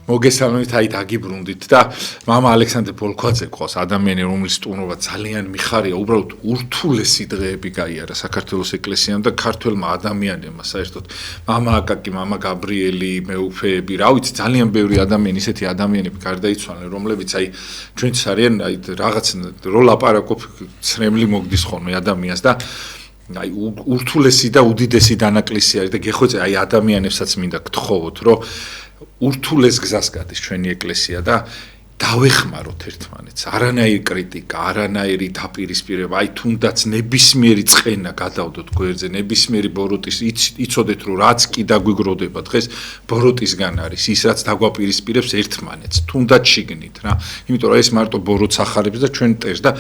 მოგესალმებით, აი დაგიბრუნდით და მამა ალექსანდრე ბოლქვაძე ყავს ადამიანი, რომლის სტუმრობა ძალიან მიხარია, უბრალოდ ურთულესი დღეები გაიარა საქართველოს ეკლესიამ და ქართველმა ადამიანებმა საერთოდ. მამა აკაკი, მამა გაბრიელი, მეუფეები, რა ვიცი, ძალიან ბევრი ადამიანი, ისეთი ადამიანები გარდაიცვალნენ, რომლებიც აი ჩვენც არიან აი რაღაც რო ლაპარაკობ ცრემლი მოგდის ხოლმე ადამიანს და აი ურთულესი და უდიდესი დანაკლისი არის და გეხვეწე აი ადამიანებსაც მინდა გთხოვოთ, რომ ურთულეს გზას გადის ჩვენი ეკლესია და დავეხმაროთ ერთმანეთს. არანაირი კრიტიკა, არანაირი დაპირისპირება, აი თუნდაც ნებისმიერი წყენა გადავდოთ გვერდზე, ნებისმიერი ბოროტის იცოდეთ რომ რაც კი დაგვიგროვდება დღეს ბოროტისგან არის ის რაც დაგვაპირისპირებს ერთმანეთს, თუნდაც შიგნით რა. იმიტომ რომ ეს მარტო ბოროტს ახარებს და ჩვენ ტერს და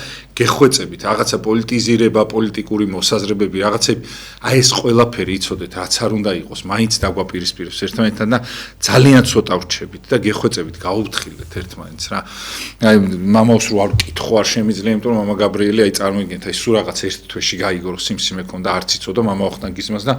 გეხვეწებით რაღაცა პოლიტიზირება, პოლიტიკური მოსაზრებები, რაღაცები, აი ეს ყველაფერი იცოდეთ რაც არ უნდა იყოს, მაინც დაგვაპირისპირებს ერთმანეთთან და ძალიან ცოტა ვრჩებით და გეხვეწებით, გაუფრთხილდეთ ერთმანეთს. აი მამავს რო არ კითხო არ შემიძლია, იმიტომ რომ მამა გაბრიელი აი წარმოიდგინეთ, აი სულ რაღაც ერთ თვეში გაიგო, სიმსიმე ქონდა, არც იცოდა მამა ვახტანგისმას და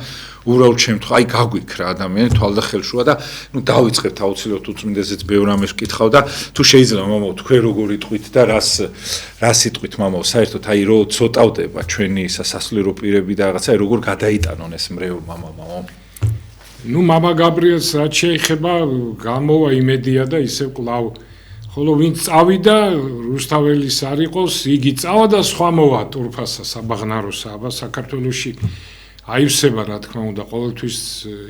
უბრალოდ შემთხვევა, აი გაგვიქრა ადამიანი თვალდახელშუა და ნუ დავიწყებთ აუცილებლად უწმინდესეც ბევრ ამას ვკითხავ და თუ შეიძლება მამაო თქვენ როგორ იტყვით და რას იტყვით მამაო, საერთოდ აი რო ცოტავდება ჩვენი სასულიერო პირები და რაღაცა აი როგორ გადაიტანონ ეს მრევლ მამაო. ნუ მამა გაბრიელს რაც შეეხება გამოვა იმედია და ისევ კლავ ხოლო ვინც წავიდა რუსთაველის არ იყოს, იგი წავა და სხვა მოვა ტურფასა, საბაღნაროსა, აბა საქართველოში აივსება რა თქმა უნდა, ყოველთვის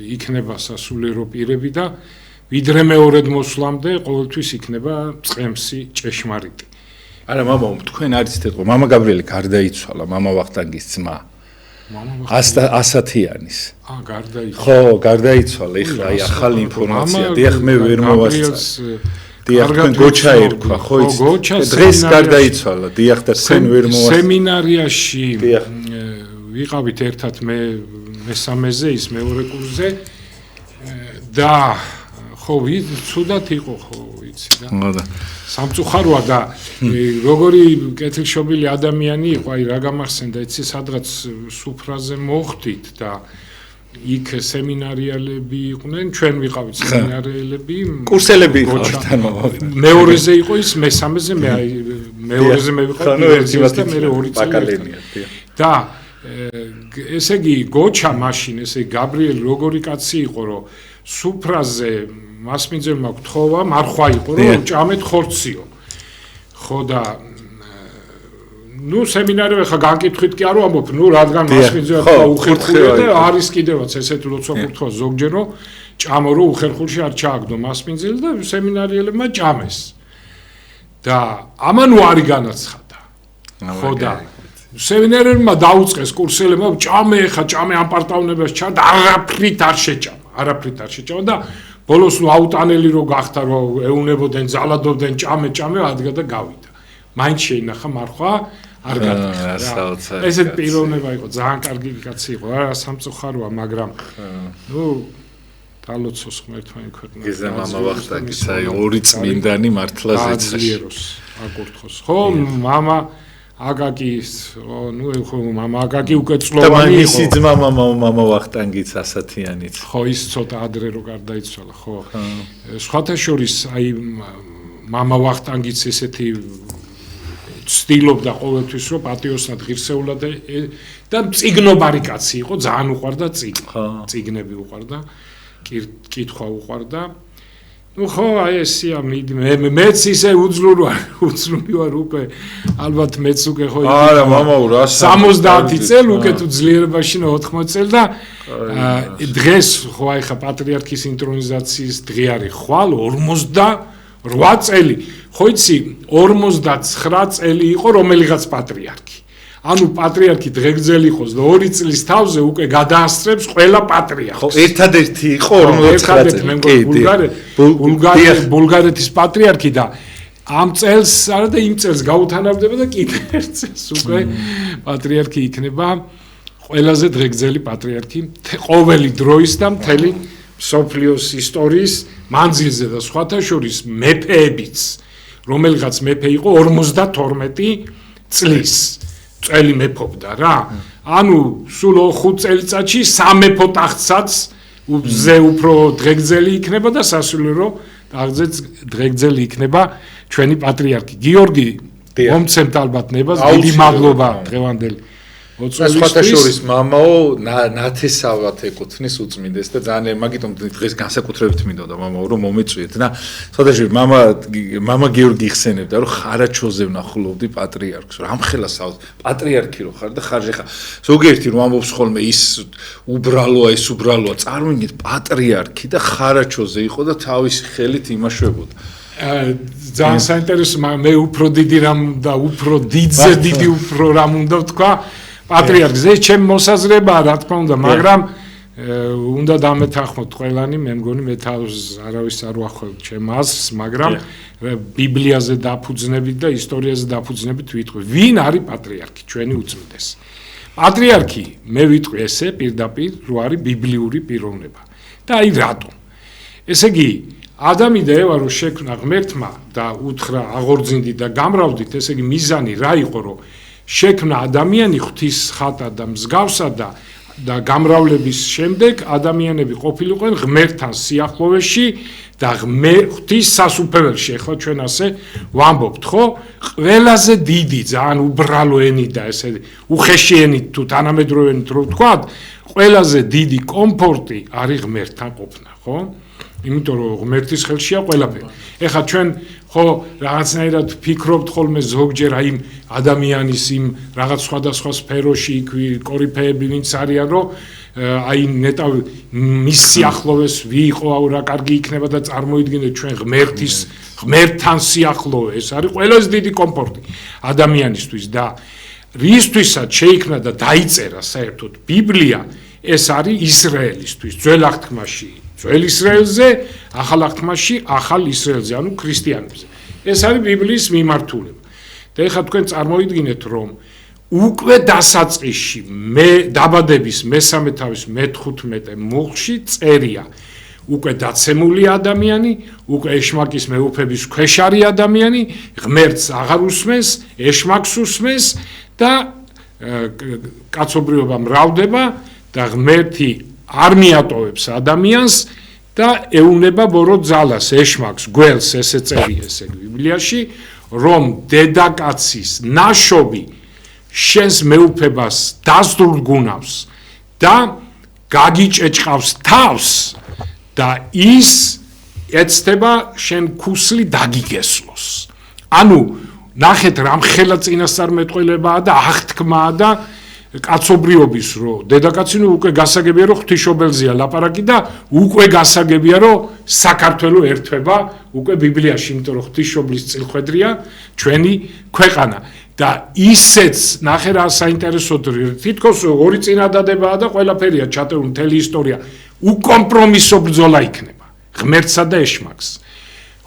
იქნება სასულიერო პირები და ვიდრე მეორედ მოსვლამდე ყოველთვის იქნება წყემსი ჭეშმარიტი. არა მამაო, თქვენ არიცით ეთქო, მამა გაბრიელი გარდაიცვალა, მამა ვახტანგის ძმა. ასათიანის. გარდაიცვალა. ხო, გარდაიცვალა, ეხლა აი ახალი ინფორმაცია, დიახ მე ვერ მოვასწრე. დიახ, თქვენ გოჩა ერქვა, ხო იცით? დღეს გარდაიცვალა, დიახ და თქვენ ვერ მოვასწრე. სემინარიაში ვიყავით ერთად მე მესამეზე, ის მეორე კურსზე და ხო ცუდად იყო, ხო ვიცი და. სამწუხაროა და როგორი კეთილშობილი ადამიანი იყო, აი რა გამახსენდა, იცი სადღაც სუფრაზე მოხვდით და იქ სემინარიელები იყვნენ, ჩვენ ვიყავით სემინარიელები, კურსელები იყავით თან მომავალი. მეორეზე იყო ის, მესამეზე მე აი მეორეზე მე ვიყავ და მე 2 წელი. და ესე იგი გოჩა მაშინ, ესე იგი გაბრიელი როგორი კაცი იყო, რომ სუფრაზე მასმინძელმა გთხოვა, მარხვა იყო, რომ ჭამეთ ხორციო. ხო და ნუ სემინარები ხა განკითხვით კი არ ვამბობ, ნუ რადგან მასმინძელმა უხერხულია და არის კიდევაც ესეთ ლოცვა კითხვა ზოგჯერ რომ ჭამო რომ უხერხულში არ ჩააგდო მასმინძელი და სემინარიელებმა ჭამეს. და ამან უარი განაცხადა. ხო და სემინარიელებმა დაუწყეს კურსელებმა ჭამე ხა ჭამე ამ პარტავნებას ჩა და არაფრით არ შეჭამა და ბოლოს ნუ აუტანელი რო გახდა რომ ეუნებოდნენ, ზალადობდნენ ჭამე ადგა და გავიდა. მაინც შეინახა მარხვა არ გადახდა. ესეთ პიროვნება იყო, ძალიან კარგი კაცი იყო, რა სამწუხაროა, მაგრამ ნუ დალოცოს ღმერთმა ქვეყნა. გიზა მამა ვახტანგის აი ორი წმინდანი მართლა ზეციეროს აკურთხოს. ხო, მამა აკაკის, ნუ ხო მამა აკაკი უკვე წლოვანი იყო. და მისი ძმა მამა ვახტანგიც ასათიანიც. ხო, ის ცოტა ადრე რო გარდაიცვალა, ხო. სხვათა შორის აი მამა ვახტანგიც ესეთი ცდილობდა ყოველთვის რომ პატიოსნად ღირსეულად და წიგნობარი კაცი იყო, ძალიან უყვარდა წიგნები უყვარდა, კითხვა უყვარდა. ნუ ხო, აი ესია მეც ისე უძლური ვარ უკვე, ალბათ მეც უკვე ხო არა მამაო რა 70 წელი უკვე თუ ძლიერებაში 80 წელი და დღეს ხო აი ხა პატრიარქის ინტრონიზაციის დღე არის ხვალ 48 წელი. ხო იცი 59 წელი იყო რომელიღაც პატრიარქი. ანუ პატრიარქი დღეგრძელი იყოს და 2 წლის თავზე უკვე გადაასწრებს ყველა პატრიარქს. ხო, ერთადერთი იყო 59 წელი. ბულგარეთის პატრიარქი და ამ წელს არა და იმ წელს გაუთანაბრდება და კიდევ ერთ წელს უკვე პატრიარქი იქნება ყველაზე დღეგრძელი პატრიარქი ყოველი დროის და მთელი მსოფლიოს ისტორიის მანძილზე და სხვათა შორის მეფეებიც რომელიღაც მეფე იყო 52 წლის წელი მეფობდა რა. ანუ სულ 5 წელიწადში სამეფო ტახტსაც ზე უფრო დღეგრძელი იქნება და სასულიერო ტახტზეც დღეგრძელი იქნება ჩვენი პატრიარქი გიორგი მომცემთ ალბათ ნებას დიდი მადლობა დღევანდელი სხვათა შორის მამაო ნათესავად ეკუთვნის უწმინდეს და ძალიან მაგიტომ დღეს განსაკუთრებით მინდოდა მამაო რომ მომეწვიეთ და სხვათა მამა გიორგი იხსენებდა რომ ხარაჩოზე ვნახულობდი პატრიარქს რომ ამხელა პატრიარქი რო ხარ და ხარჯი ხარ ზოგიერთი რომ ამბობს ხოლმე ის უბრალოა წარმოიდგინეთ პატრიარქი და ხარაჩოზე იყო და თავისი ხელით იმაშვებოდა ძალიან საინტერესო მე უფრო დიდი რამ და უფრო დიდი უფრო რამ უნდა ვთქვა პატრიარქზე ჩემ მოსაზრებაა რა თქმა უნდა მაგრამ უნდა დამეთანხმოთ ყველანი მე მგონი მე თავს არავის არ ვახველთ ჩემ აზრს მაგრამ ბიბლიაზე დაფუძნებით და ისტორიაზე დაფუძნებით ვიტყვი ვინ არის პატრიარქი ჩვენი უწმინდესი პატრიარქი მე ვიტყვი ესე პირდაპირ რო არის ბიბლიური პიროვნება და აი რატომ ესე იგი ადამი და ევა რო შექმნა ღმერთმა და უთხრა აღორძინდით და გამრავლდით ესე იგი მიზანი რა იყო რომ შექმნა ადამიანი ღვთის ხატად და მსგავსად და გამრავლების შემდეგ ადამიანები ყოფილიყვენ ღმერთთან სიახლოვეში და ღვთის სასუფეველში ახლა ჩვენ ასე ვამბობთ ხო ყველაზე დიდი ძალიან უბრალო ენით და ესე უხეში ენით თუ თანამედროვე ენით რო ვთქვათ ყველაზე დიდი კომფორტი არის ღმერთთან ყოფნა ხო იმიტომ რომ ღმერთის ხელშია ყველაფერი ეხლა ჩვენ ხო რაღაცნაირად ფიქრობთ ხოლმე ზოგჯერ აი ადამიანის იმ რაღაც სხვადასხვა სფეროში იქ კორიფეები ვინც არიან რომ აი ნეტა მის სიახლოვეს ვიყო რა კარგი იქნება და წარმოიდგინეთ ჩვენ ღმერთთან სიახლოვე ეს არის ყველაზე დიდი კომფორტი ადამიანისთვის და რისთვისაც შეიქმნა და დაიწერა საერთოდ ბიბლია ეს არის ისრაელისთვის ძველ აღთქმაში ძველ ისრაელზე ახალ აღთქმაში ახალ ისრაელზე ანუ ქრისტიანებზე ეს არის ბიბლიის მიმართულება და ეხლა თქვენ წარმოიდგინეთ რომ უკვე დასაწყისში დაბადების მესამე თავის მე-15 მუხლში წერია უკვე დაცემული ადამიანი უკვე ეშმაკის მეუფების ქვეშ არის ადამიანი ღმერთს აღარ უსმენს ეშმაკს უსმენს და კაცობრიობა მრავლდება და ღმერთი არ მიატოვებს ადამიანს და ეუნება ბოროტ ძალას ეშმაკს გველს ესე წერია ესე ბიბლიაში რომ დედაკაცის ნაშობი შენს მეუფებას დასდრგუნავს და გაგიჭეჭყავს თავს და ის ეცდება შენ ქუსლი დაგიგესლოს ანუ ნახეთ რამხელა წინასწარმეტყველებაა და აღთქმაა და კაცობრიობის რო დედაკაცი უკვე გასაგებია რომ ღვთისმშობელზეა ლაპარაკი და უკვე გასაგებია რომ საქართველო ერთვება უკვე ბიბლიაში იმიტომ რომ ღვთისმშობლის წილხვედრია ჩვენი ქვეყანა და ისეც ნახე რა საინტერესო თითქოს ორი წინადადებაა და ყველაფერია ჩატარული მთელი ისტორია უკომპრომისო ბრძოლა იქნება ღმერთსა და ეშმაკს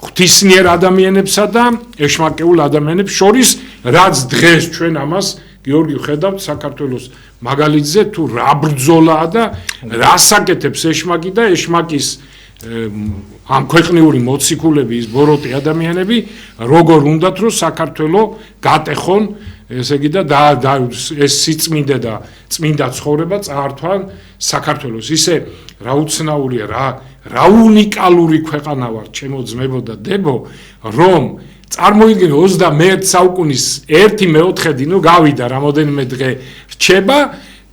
ღვთისნიერ ადამიანებსა და ეშმაკეულ ადამიანებს შორის რაც დღეს ჩვენ ამას გიორგი ხედავთ საქართველოს მაგალითზე თუ რა ბრძოლაა და რა საკეთებს ეშმაკი და ეშმაკის ამ ქვეყნიური მოციქულები ის ბოროტი ადამიანები როგორ უნდათ რომ საქართველო გატეხონ ესე იგი და ეს სიწმინდე და წმინდა ცხოვრება წაართვან საქართველოს ისე რა უცნაურია რა უნიკალური ქვეყანა ვარ ჩემო ძმებო და დებო რომ წარმოიდგინე 21 საუკუნის 1/4 ნუ გავიდა რამოდენიმე დღე რჩება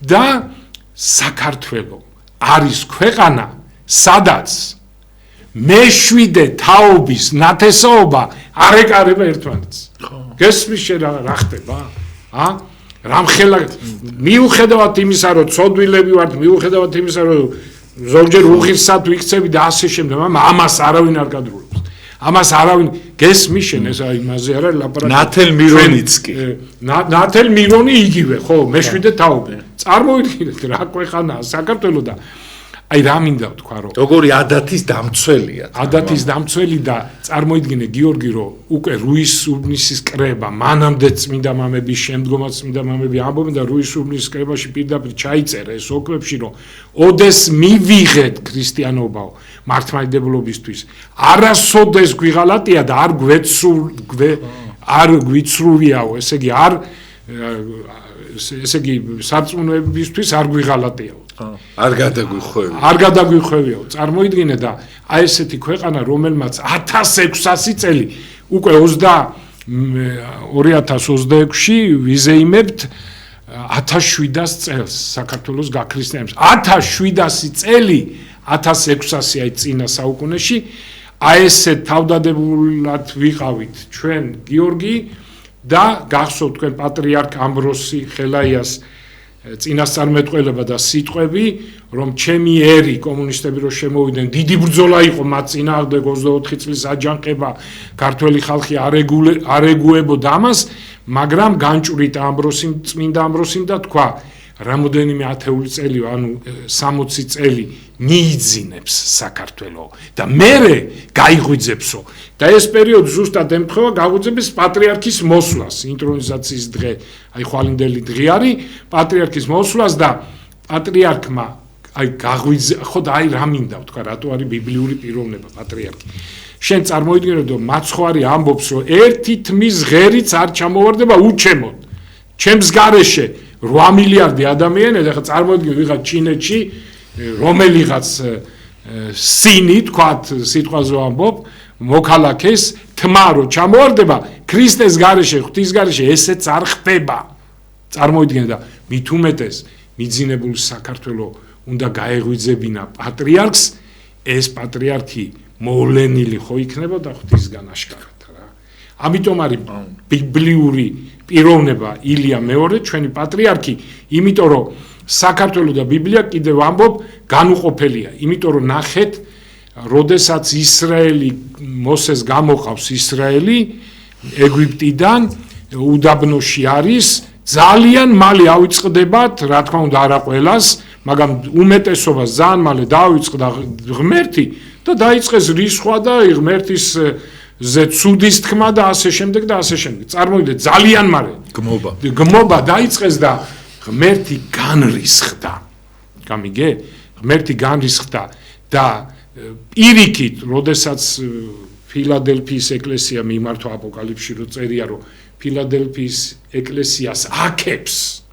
და საქართველო არის ქვეყანა სადაც მე-7 თაობის ნათესაობა არ ეკარება ერთმანეთს გესმის რა ხდება რამხელა მიუხედავად იმისა რომ ცოდვილები ვართ მიუხედავად იმისა რომ ზოგჯერ უღირსად ვიქცები და ასე შემდეგ ამას არავინ არ გადრულებს ამას არავინ გესმის შენ ეს იმაზე არა ლაპარაკი ნათელ მირონიც კი ნათელ მირონი იგივე ხო მე-7 თაობი წარმოიდგინეთ რა ქვეყანაა საქართველო და აი რა მინდა ვთქვა რომ როგორი ადათის დამცველია ადათის დამცველი და წარმოიდგინე გიორგი რომ უკვე რუის ურნისის კრება მანამდე წმინდა მამები შემდგომაც წმინდა მამები ამბობენ და რუის ურნისის კრებაში პირდაპირ ჩაიწერა ეს ოქრებში რომ ოდეს მივიღეთ ქრისტიანობაო მართლმადიდებლობისთვის არასოდეს გვიღალატია და არ გვიცრუვიაო ესე იგი არ ესე იგი სარწმუნოებისთვის არ გვიღალატიაო არ გადაგვიხვევია. არ გადაგვიხვევიო. წარმოიდგინე და აი ესეთი ქვეყანა, რომელმაც 1600 წელი უკვე 2026-ში ვიზეიმებთ 1700 წელს საქართველოს გაქრისტიანებას. 1700 წელი 1600 აი წინა საუკუნეში აი ესე თავდადებულად ვიყავით ჩვენ გიორგი და გახსოვთ თქვენ პატრიარქ ამბროსი ხელაიას წინასწარმეტყველება და სიტყვები, რომ ჩემი ერი კომუნისტები რო შემოვიდნენ, დიდი ბრძოლა იყო მათ წინააღმდეგ 24 წლის აჯანყება, ქართველი ხალხი არ ეგუებოდა ამას, მაგრამ განჭვრიტა ამბროსიმ, წმინდა ამბროსიმ და თქვა, რამოდენიმე ათეული წელი, ანუ 60 წელი მიიძინებს საქართველო და მერე გაიღვიძებსო. და ეს პერიოდი ზუსტად ემთხვევა გაღვიძების პატრიარქის მოსვლას, ინტრონიზაციის დღე, აი ხვალინდელი დღე არის, პატრიარქის მოსვლას და პატრიარქმა აი ხო და აი რა მინდა ვთქვა, რატო არის ბიბლიური პიროვნება პატრიარქი. შენ წარმოიდგინე რომ მაცხვარი ამბობს რომ ერთი თმის ღერიც არ ჩამოვარდება უჩემოდ. ჩემს გარეშე 8 მილიარდი ადამიანი, ეხლა წარმოიდგინე ვიღაც ჩინეთში რომელიღაც სინი თქვათ სიტყვაზე ვამბობ, მოქალაქეს თმა რო ჩამოვარდება, ქრისტეს გარეშე, ღვთის გარეშე ესეც არ ხდება. წარმოიდგინე და მით უმეტეს მიძინებულ საქართველოს უნდა გაეღვიძებინა პატრიარქს, ეს პატრიარქი მოვლენილი ხო იქნებოდა ღვთისგან აშკარად რა. ამიტომ არის ბიბლიური პიროვნება ილია მეორე ჩვენი პატრიარქი, იმიტომ რომ საქართველოს და ბიბლია კიდევ ამბობ განუყოფელია, იმიტომ რომ ნახეთ, როდესაც ისრაელი მოსეს გამოყავს ისრაელი ეგვიპტიდან უდაბნოში არის, ძალიან მალე ავიწყდებათ, რა თქმა უნდა არა ყველას, მაგრამ უმეტესობას ძალიან მალე დაავიწყდა ღმერთი და დაიწყეს რისხვა და ღმერთის ცუდის თქმა და ასე შემდეგ და ასე შემდეგ. წარმოიდგინეთ ძალიან მალე გმობა დაიწყეს და ღმერთი განრისხდა. გამიგე? ღმერთი განრისხდა და პირიქით, როდესაც ფილადელფიის ეკლესია მიმართვა აპოკალიფსში რო წერია, რომ ფილადელფიის ეკლესიას აკებს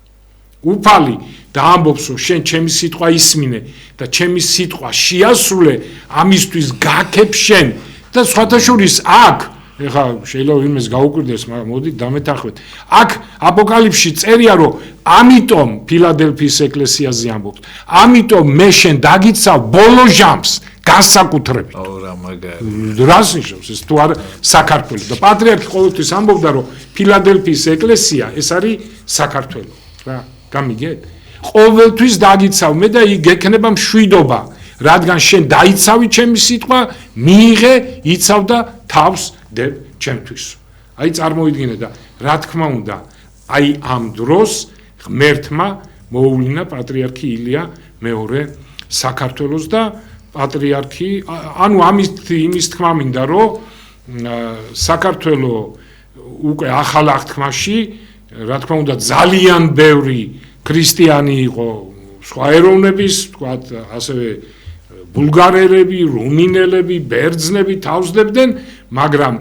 უფალი და ამბობს, რომ შენ ჩემი სიტყვა ისმინე და ჩემი სიტყვა შეასრულე, ამისთვის გაკებ შენ და სხვათა შორის აქ ეხლა შეიძლება ვინმეს გაუკვირდეს, მაგრამ მოდით დამეთანხმდეთ. აქ აპოკალიფსში წერია, რომ ამიტომ ფილადელფიის ეკლესიაზე ამბობს, ამიტომ მე შენ დაგიცავ ბოლო ჟამს განსაკუთრებით. რა მაგარი. რას ნიშნავს ეს თუ არ საქართველოს და პატრიარქი ყოველთვის ამბობდა, რომ ფილადელფიის ეკლესია ეს არის საქართველო. რა, გამიგეთ? ყოველთვის დაგიცავ მე და იქ გექნება მშვიდობა. რადგან შენ დაიცავი ჩემი სიტყვა, მიიღე, იცავ და თავს დებ ჩემთვის. აი წარმოიდგინე და რა თქმა უნდა, აი ამ დროს ღმერთმა მოუვლინა პატრიარქი ილია მეორე საქართველოს და პატრიარქი, ანუ იმის თქმა მინდა, რომ საქართველო უკვე ახალ აღთქმაში, რა თქმა უნდა, ძალიან ბევრი ქრისტიანი იყო სხვა ეროვნების, თქვათ, ასევე ბულგარელები, რუმინელები, ბერძნები თავსდებდნენ, მაგრამ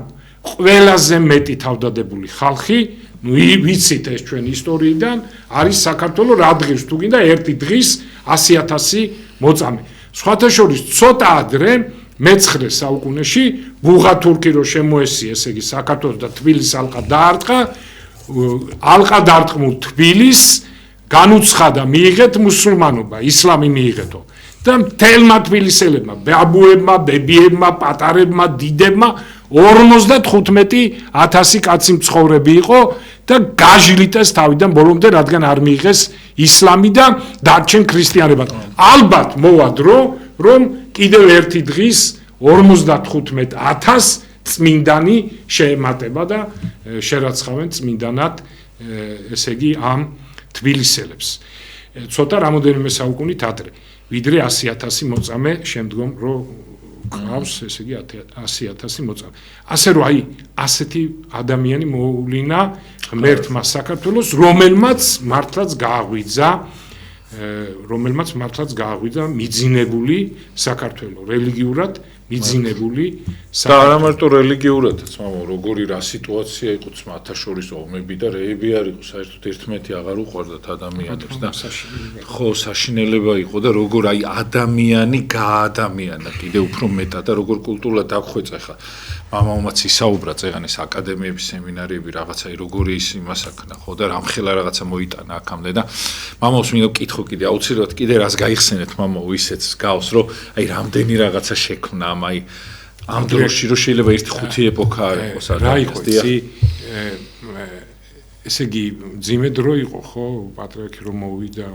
ყველაზე მეტი თავდადებული ხალხი, ნუ ვიცით ეს ჩვენ ისტორიიდან, არის საქართველოს რა დღის, თუ გინდა ერთი დღის 100,000 მოწამე. სხვათა შორის ცოტა ადრე მე-9 საუკუნეში ბუღა თურქი რო შემოესია, ესე იგი საქართველოს და თბილისს ალყა დაარტყა, ალყა დარტყმულ თბილისს განუცხადა მიიღეთ მუსულმანობა, ისლამი მიიღეთო. და მთელმა თბილისელებმა, ბაბუებმა, ბებიებმა, პატარებმა, დიდებმა 55,000 კაცი მცხოვრები იყო და გაჟლიტეს თავიდან ბოლომდე, რადგან არ მიიღეს ისლამი და დარჩენ ქრისტიანობა. ალბათ მოვა დრო, რომ კიდევ ერთი დღის 55,000 წმინდანი შეემატება და შერაცხავენ წმინდანად, ესე იგი ამ თბილისელებს. ცოტა რამოდენიმე საუკუნით ადრე. ვიდრე 100,000 მოწამე შემდგომ რო ყავს, ესე იგი 100,000 მოწამე. ასე რომ აი ასეთი ადამიანი მოუვლინა ღმერთმა საქართველოს, რომელმაც მართლაც გააღვიძა მიძინებული საქართველო, რელიგიურად მიძინებული და არა მარტო რელიგიურადაც, მაგრამ როგორი რა სიტუაცია იყო მათაშორისო ომები და რეები არ იყო, საერთოდ ერთმანეთი აღარ უყვარდათ ადამიანებს და ხო, საშინელება იყო და როგორ აი ადამიანი გაადამიანა კიდე უფრო მეტად და როგორ კულტურულად დაგვხვეწა ხა მამამაც ისაუბრა წეგანის აკადემიების სემინარიები რაღაცა როგორი ის იმას აქნა ხო და რამხელა რაღაცა მოიტანა აქამდე და მამაოს მინდა კითხო კიდე აუცილებლად კიდე რას გაიხსენეთ მამაო ისეც გავს რომ აი რამდენი რაღაცა შექმნა ამ დროში რომ შეიძლება 1-5 ეპოქა არ იყოს ადამიანს ესე იგი ძიმე დრო იყო ხო პატრიარქი რომ მოვიდა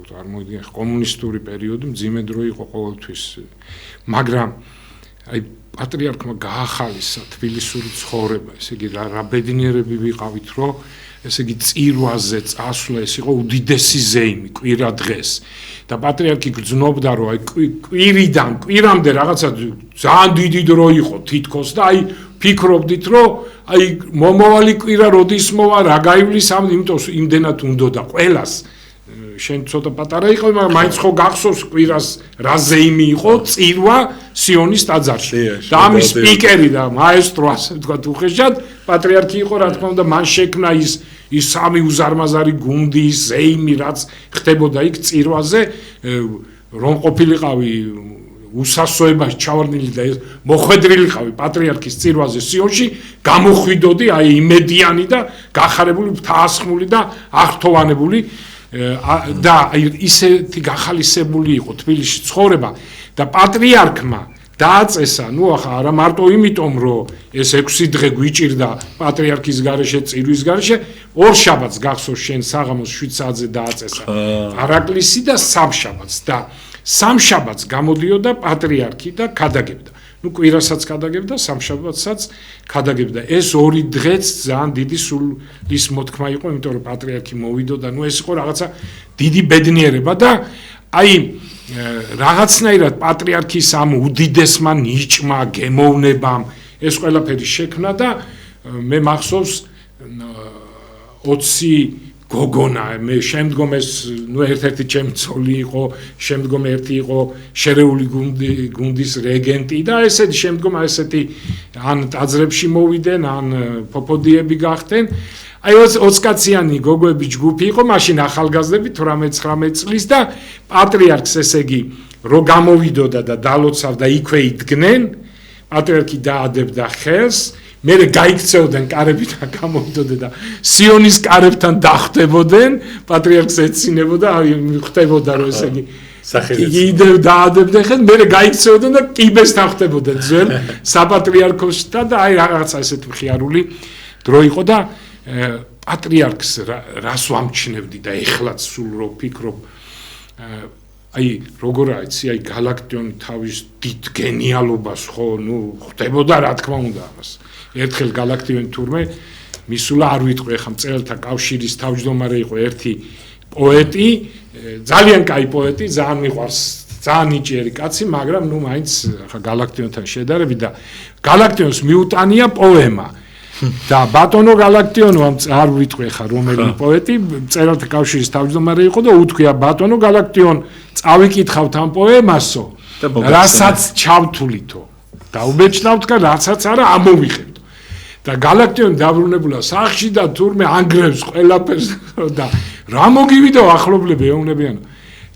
წარმოიდგინე კომუნისტური პერიოდი ძიმე დრო იყო ყოველთვის მაგრამ აი პატრიარქმა გაახალისა თბილისური ცხოვრება ესე იგი რა ბედნიერები ვიყავით რომ ესე იგი წირვაზე წასვლა ეს იყო უდიდესი ზეიმი კვირა დღეს და პატრიარქი გრძნობდა რომ აი კვირიდან კვირამდე რაღაცა ძალიან დიდი დრო იყო თითქოს და აი ფიქრობდით რომ აი მომავალი კვირა როდის მოვა რა გაივლის ამ იმიტომ იმდენად უნდოდა ყველას შენ ცოტა პატარა იყო მაგრამ მაინც ხო გახსოვს კვირას რა ზეიმი იყო წირვა სიონის ტაძარში და ამის სპიკერი და მაესტრო ასე ვთქვათ უხეშად პატრიარქი იყო რა თქმა უნდა მან შექმნა ის სამი უზარმაზარი გუნდი ზეიმი რაც ხდებოდა იქ წირვაზე რომ ყოფილიყავი უსასოებაში ჩავარდნილი და მოხვედრილიყავი პატრიარქის წირვაზე სიონში გამოხვიდოდი აი იმედიანი და გახარებული ფთაასხმული და აღრთოვანებული და ისეთი გახალისებული იყო თბილისში ცხოვრება და პატრიარქმა დააწესა, ნუ ახლა არა მარტო იმიტომ, რომ ეს 6 დღე გვიჭირდა პატრიარქის გარეშე, წირვის გარეშე, ორშაბათს გახსოვს შენ საღამოს 7 საათზე დააწესა. არაკლისი და სამშაბათს და სამშაბათს გამოდიოდა პატრიარქი და ქადაგებდა. ნუ კვირასაც ქადაგებდა, სამშაბათსაც ქადაგებდა. ეს ორი დღეც ძალიან დიდი სულის მოთქმა იყო, იმიტომ რომ პატრიარქი მოვიდო და ნუ ეს იყო რაღაცა დიდი ბედნიერება და აი რაღაცნაირად პატრიარქის ამ უდიდესმა ნიჭმა, გემოვნებამ ეს ყველაფერი შექმნა და მე მახსოვს 20 გოგონა მე შემდგომ ეს ნუ ერთ-ერთი ჩემი ცოლი იყო, შემდგომ ერთი იყო შერეული გუნდის რეგენტი და ესეთი შემდგომ ესეთი ან ტაძრებში მოვიდნენ, ან ფოფოდიები გახდნენ. აი 20 კაციანი გოგოების ჯგუფი იყო, მაშინ ახალგაზრდები 18-19 წლის და პატრიარქს ესე იგი რო გამოვიდოდა და დალოცავდა იქვე იდგნენ, პატრიარქი დაადებდა ხელს, მერე გაიქცეოდნენ კარებიდან გამოვიდოდნენ და სიონის კარებთან დახვდებოდნენ, პატრიარქს ეცინებოდა, აი ხდებოდა რომ ესე იგი კიდევ დაადებდნენ ხელს, მერე გაიქცეოდნენ და კიბეს დახვდებოდნენ ძველ საპატრიარქოსთან და აი რაღაცა ესეთი მხიარული დრო იყო და პატრიარქს რას ვამჩნევდი და ეხლაც სულ რო ფიქრობ აი როგორ აიცი აი გალაქტიონი თავის დიდ გენიალობას ხო ნუ ხდებოდა რა თქმა უნდა ამას ერთხელ გალაქტიონი თურმე მისულა არ ვიტყვი ახლა მწერალთა კავშირის თავმჯდომარე იყო ერთი პოეტი ძალიან კაი პოეტი ძალიან მიყვარს ძალიან ნიჭიერი კაცი მაგრამ ნუ მაინც ახლა გალაქტიონთან შედარებით და გალაქტიონს მიუტანია პოემა და ბატონო გალაქტიონო არ ვიტყვი ხა რომელი პოეტი მწერალთა კავშირის თავმჯდომარე იყო და უთქვია ბატონო გალაქტიონ წავიკითხავთ ამ პოემასო რასაც ჩავთვლითო და უბეჭდავთ და რასაც არა ამოვიღებთ და გალაქტიონი დაბრუნებულა სახლში და თურმე ანგრევს ყველაფერს და რა მოგივიდა ახლობლები ეუბნებიან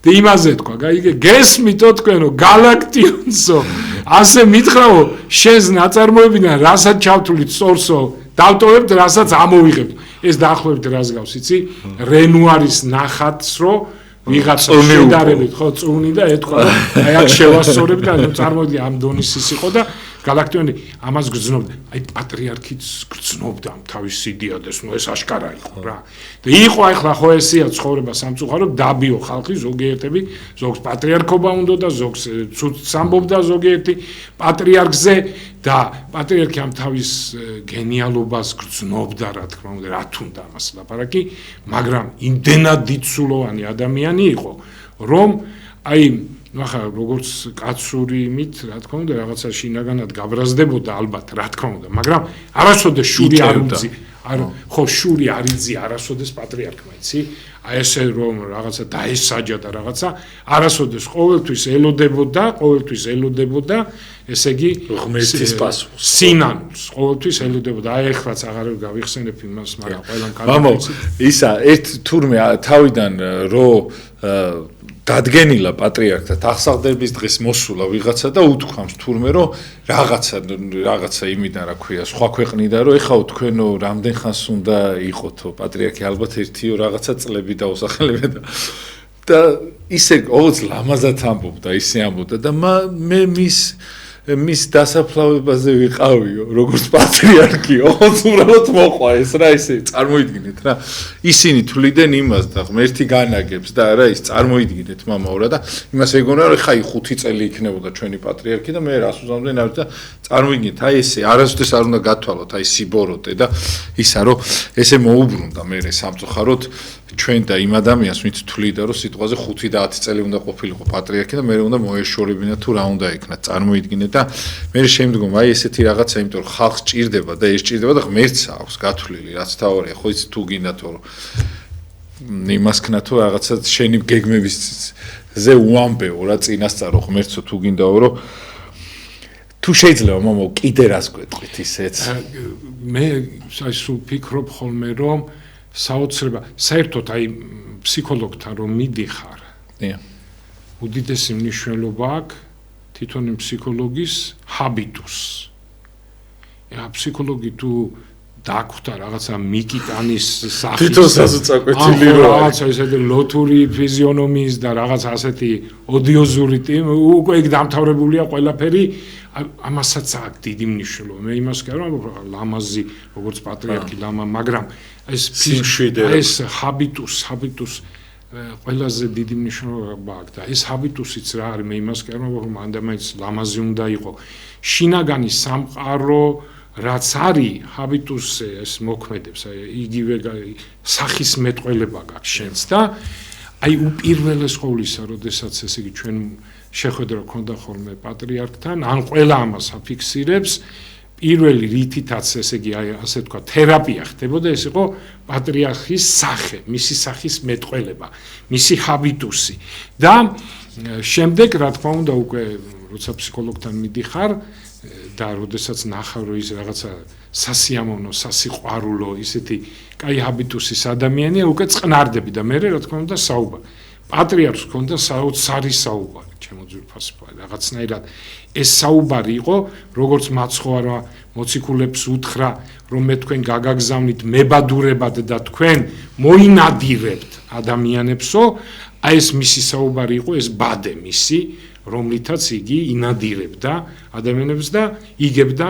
და იმაზე თქვა გაიგე გესმითო თქვენო გალაქტიონსო ასე მითხრაო შენს ნაწარმოებიდან რასაც ჩავთვლით სწორსო დავტოვებთ რასაც ამოვიღებთ ეს დაახლოებით რას გავს იცი რენუარის ნახატს რო ვიღაცა შედარებით ხო წუნი და ეთქვა აი აქ შევასწორებ და წარმოიდგინე ამ დონის ის იყო და გალაქტიონი ამას გრძნობდა აი პატრიარქიც გრძნობდა თავის სიდიადეს ნუ ეს აშკარა იყო რა და იყო ახლა ხო ესია ცხოვრება სამწუხაროდ დაბიო ხალხი ზოგიერთები ზოგს პატრიარქობა უნდა და ზოგს ცუდს ამბობდა ზოგიერთი პატრიარქზე და პატრიარქი ამ თავის გენიალობას გრძნობდა რა თქმა უნდა რა თუნდა ამას ლაპარაკი მაგრამ იმდენად დიდსულოვანი ადამიანი იყო რომ აი ნახა როგორც კაცური იმით რა თქმა უნდა რაღაცა შინაგანად გაბრაზდებოდა ალბათ რა თქმა უნდა მაგრამ არასოდეს შური ხო შური არ იძია არასოდეს პატრიარქმა, იცი? აი ესე რომ რაღაცა დაესაჯა და რაღაცა არასოდეს ყოველთვის ელოდებოდა, ესე იგი ღმერთის პასუხს. სინანულს ყოველთვის ელოდებოდა. აი ეხლაც აღარ გავიხსენებ იმას, მაგრამ ყველამ მამო, ისა ერთ თურმე თავიდან რო დადგენილა პატრიარქად აღსაღდების დღეს მოსულა ვიღაცა და უთქვამს თურმე რომ რაღაცა იმიდან რა ქვია სხვა ქვეყნიდან რომ ეხაო თქვენო რამდენ ხანს უნდა იყოთო პატრიარქი ალბათ ერთიო რაღაცა წლები დაუსახელებდა და ისე ოღონდ ლამაზად ამბობდა ისე ამბობდა და მე მის დასაფლავებაზე ვიყავიო როგორც პატრიარქი ოღონდ უბრალოდ მოყვა ეს რა ისე წარმოიდგინეთ რა ისინი თვლიდნენ იმას და ღმერთი განაგებს და რა ის წარმოიდგინეთ მამაო რა და იმას ეგონა რომ ხაი 5 წელი იქნებოდა ჩვენი პატრიარქი და მე რას უზამდნენ არის და წარმოიდგინეთ აი ესე არასოდეს არ უნდა გათვალოთ აი სიბოროტე და ისა რომ ესე მოუბრუნდა მე სამწუხაროდ ჩვენ და იმ ადამიანს ვინც თვლიდა რომ სიტყვაზე 5 და 10 წელი უნდა ყოფილიყო პატრიარქი და მე უნდა მოეშორებინა თუ რა უნდა იქნა წარმოიდგინეთ და მე შემდგომ აი ესეთი რაღაცა იმიტომ რომ ხალხს ჭირდება და ეს ჭირდება და ღმერთს აქვს გათვლილი რაც თავარია ხო იცი თუ გინდათო რომ იმას ქნათო რაღაცა შენი გეგმების ზე უამბეო რა წინასწარო ღმერთსო თუ გინდაო რომ თუ შეიძლება მამო კიდე რას გვეტყვით ისეც მე აი სულ ფიქრობ ხოლმე რომ საერთოდ აი ფსიქოლოგთან რომ მიდიხარ უდიდესი მნიშვნელობა აქვს თვითონ ფსიქოლოგის ჰაბიტუსს ფსიქოლოგი თუ დაგვხვდა რაღაცა მიკიტანის სახის თვითონ საზოწაკვეთილი რო რაღაცა ესეთი ლოთური ფიზიონომიის და რაღაც ასეთი ოდიოზური უკვე იქ დამთავრებულია ყველაფერი ამასაც აქვს დიდი მნიშვნელობა მე იმას კი არ ვამბობ ლამაზი როგორც პატრიარქი ლამა მაგრამ ეს ჰაბიტუს ყველაზე დიდი მნიშვნელობა აქვს და ეს ჰაბიტუსიც რა არის მე იმას კი არ ვამბობ რომ ადამიანს ლამაზი უნდა იყოს შინაგანი სამყარო რაც არის ჰაბიტუსზე ეს მოქმედებს აი იგივე სახის მეტყველება გაქვს შენს და აი უპირველეს ყოვლისა როდესაც ესე იგი ჩვენ შეხვედრა ქონდა ხოლმე პატრიარქთან ან ყველა ამას აფიქსირებს პირველი რითითაც ესე იგი აი ასე თქვა თერაპია ხდებოდა ეს იყო პატრიარქის სახე მისი სახის მეტყველება მისი ჰაბიტუსი და შემდეგ რა თქმა უნდა უკვე როცა ფსიქოლოგთან მიდიხარ და როდესაც ნახავ რომ ის რაღაცა სასიამოვნო, სასიყვარულო, ისეთი კაი ჰაბიტუსის ადამიანია, უკვე წყნარდები და მე რა თქმა უნდა საუბარი. პატრიარქს ჰქონდა საოცარი საუბარი, ჩემო ძვირფასო, რაღაცნაირად ეს საუბარი იყო, როგორც მაცხოვარმა მოციქულებს უთხრა, რომ მე თქვენ გაგაგზავნით მებადურებად და თქვენ მოინადირებთ ადამიანებსო, აი ეს მისი საუბარი იყო, ეს ბადე მისი რომლითაც იგი ინადირებდა ადამიანებს და იგებდა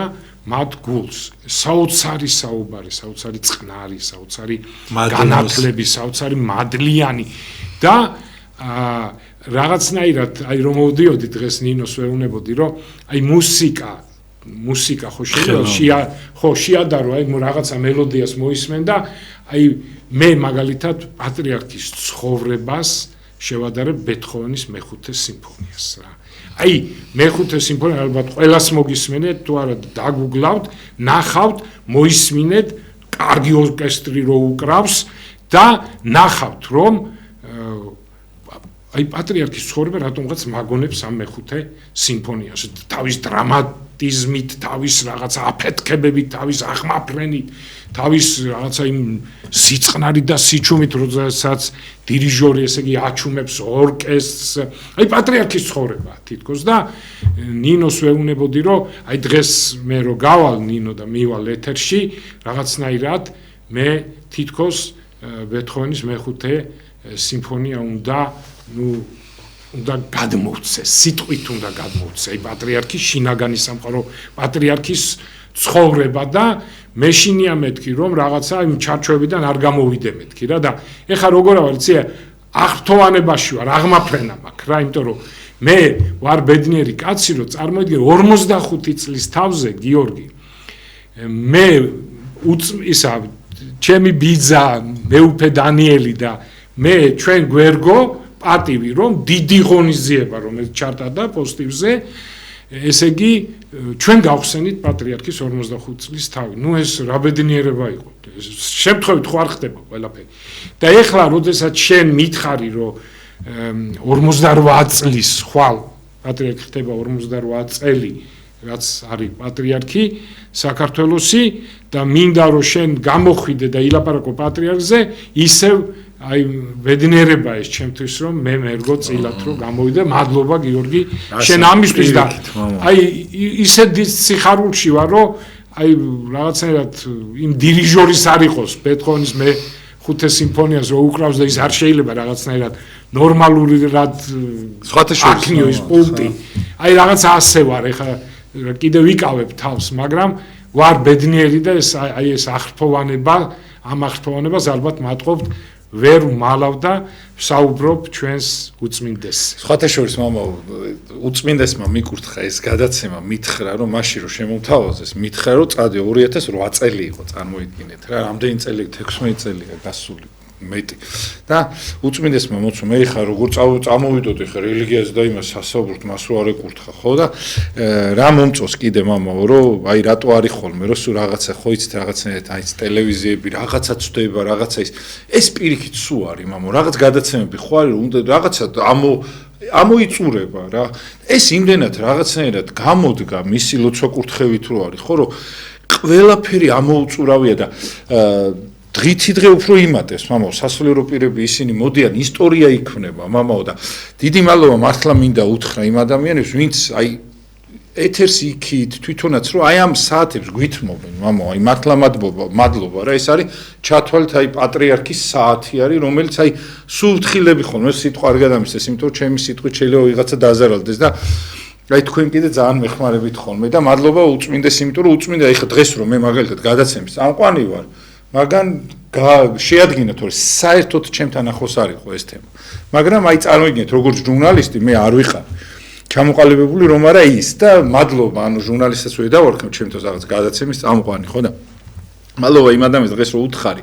მათ გულს. საოცარი საუბარი, საოცარი წყნარი, საოცარი განათლები, საოცარი მადლიანი და რაღაცნაირად აი რომ მოვდიოდი დღეს ნინოს ვეუბნებოდი რომ აი მუსიკა ხო შეიძლება ხო შეადარო აი რაღაცა მელოდიას მოისმენ და აი მე მაგალითად პატრიარქის ცხოვრებას შევადარებ ბეთჰოვენის მეხუთე სიმფონიას რა. აი მეხუთე სიმფონია ალბათ ყველას მოგისმენთ თუ არა დაგუგლავთ, ნახავთ, მოისმინეთ, კარგი ორკესტრი რო უკრავს და ნახავთ რომ აი პატრიარქის ცხოვრება რატომღაც მაგონებს ამ მეხუთე სიმფონიაში თავის დრამატიზმით, თავის რაღაც აფეთქებებით, თავის ახმაფრენით, თავის რაღაცა იმ სიწყნარით და სიჩუმით, როდესაც დირიჟორი ესე იგი აჩუმებს ორკესტრს, აი პატრიარქის ცხოვრება თითქოს და ნინოს ვეუბნებოდი რომ აი დღეს მე რო გავალ ნინო და მივალ ეთერში, რაღაცნაირად მე თითქოს ბეთჰოვენის მეხუთე სიმფონია უნდა გადმოვცეს, სიტყვით უნდა გადმოვცეს, აი პატრიარქის შინაგანი სამყარო, პატრიარქის ცხოვრება და მე შინია მეთქი რომ რაღაცა იმ ჩარჩოებიდან არ გამოვიდე მეთქი რა და ეხა როგორ ვარ იცი აღფრთოვანებაში ვარ, აღმაფრენა მაქვს რა, იმიტომ რომ მე ვარ ბედნიერი კაცი რომ წარმოიდგინე 45 წლის თავზე გიორგი მე ისა ჩემი ბიძა მეუფე დანიელი და მე ჩვენ გვერგო პატივი რომ დიდი ღონისძიება რომ ეს ჩარტა და პოსტივზე ესე იგი ჩვენ გავხსენით პატრიარქის 45 წლის თავი. ნუ ეს რა ბედნიერება იყო. შემთხვევით ხო არ ხდება ყველაფერი. და ეხლა როდესაც შენ მითხარი რომ 48 წლის ხვალ პატრიარქი ხდება 48 წელი რაც არის პატრიარქი საქართველოსი და მინდა რომ შენ გამოხვიდე და ილაპარაკო პატრიარქზე ისევ აი ბედნიერება ეს ჩემთვის რომ მე მერგო წილად რომ გამოვიდე მადლობა გიორგი შენ ამისთვის და აი ისე სიხარულში ვარ რომ აი რაღაცნაირად იმ დირიჟორის არ იყოს ბეთჰოვენის მე ხუთე სიმფონიას რო უკრავს და ის არ შეიძლება რაღაცნაირად ნორმალური რად აქნიო ის პულტი აი რაღაც ასე ვარ ეხლა კიდე ვიკავებ თავს მაგრამ ვარ ბედნიერი და ეს აი ეს აღრთოვანება ამ აღრთოვანებას ალბათ მატყობთ ვერ მალავ და საუბრობ ჩვენს უწმინდესს. სხვათა შორის მამა უწმინდესმა მიკურთხა ეს გადაცემა მითხრა რომ მაშინ რომ შემომთავაზეს მითხრა რომ წადი 2008 წელი იყო წარმოიდგინეთ რა რამდენი წელი 16 წელია გასული მეტი და უწმინდესმა მოწვა მე ხარ როგორ წამოვიდოდი ხა რელიგიაზე და იმას სასაუბროთ მას რო არ ეკურთხა ხო და რა მომწოს კიდე მამაო რომ აი რატო არის ხოლმე რომ სულ რაღაცა ხო იცით რაღაცნაირად აი ტელევიზიები რაღაცა ცდება რაღაცა ეს პირიქით სულ არის მამაო რაღაც გადაცემები ხო არის უნდა რაღაცა ამოიწურება რა ეს იმდენად რაღაცნაირად გამოდგა მისი ლოცვა კურთხევით რო არის ხო რომ ყველაფერი ამოუწურავია და დღითიდღე უფრო იმატებს მამაო სასულიერო პირები ისინი მოდიან ისტორია იქმნება მამაო და დიდი მადლობა მართლა მინდა უთხრა იმ ადამიანებს ვინც აი ეთერს იქით თვითონაც რომ აი ამ საათებს გვითმობენ მამაო აი მართლა მადლობა რა ეს არის ჩათვალეთ აი პატრიარქის საათი არის რომელიც აი სულ თხილები ხოლმე სიტყვა არ გადამისცეს იმიტომ რომ ჩემი სიტყვით შეიძლება ვიღაცა დაზარალდეს და აი თქვენ კიდე ძალიან მეხმარებით ხოლმე და მადლობა უწმინდეს იმიტომ რომ უწმინდა ეხა დღეს რომ მე მაგალითად გადაცემის წამყვანი ვარ მაგრამ შეადგინეთ რომ საერთოდ ჩემთან ახლოს არ იყო ეს თემა მაგრამ აი წარმოიდგინეთ როგორც ჟურნალისტი მე არ ვიყავ ჩამოყალიბებული რომ არა ის და მადლობა ანუ ჟურნალისტებს ვერ დავარქევ ჩემთვის რაღაც გადაცემის წამყვანი ხო და მადლობა იმ ადამიანს დღეს რომ უთხარი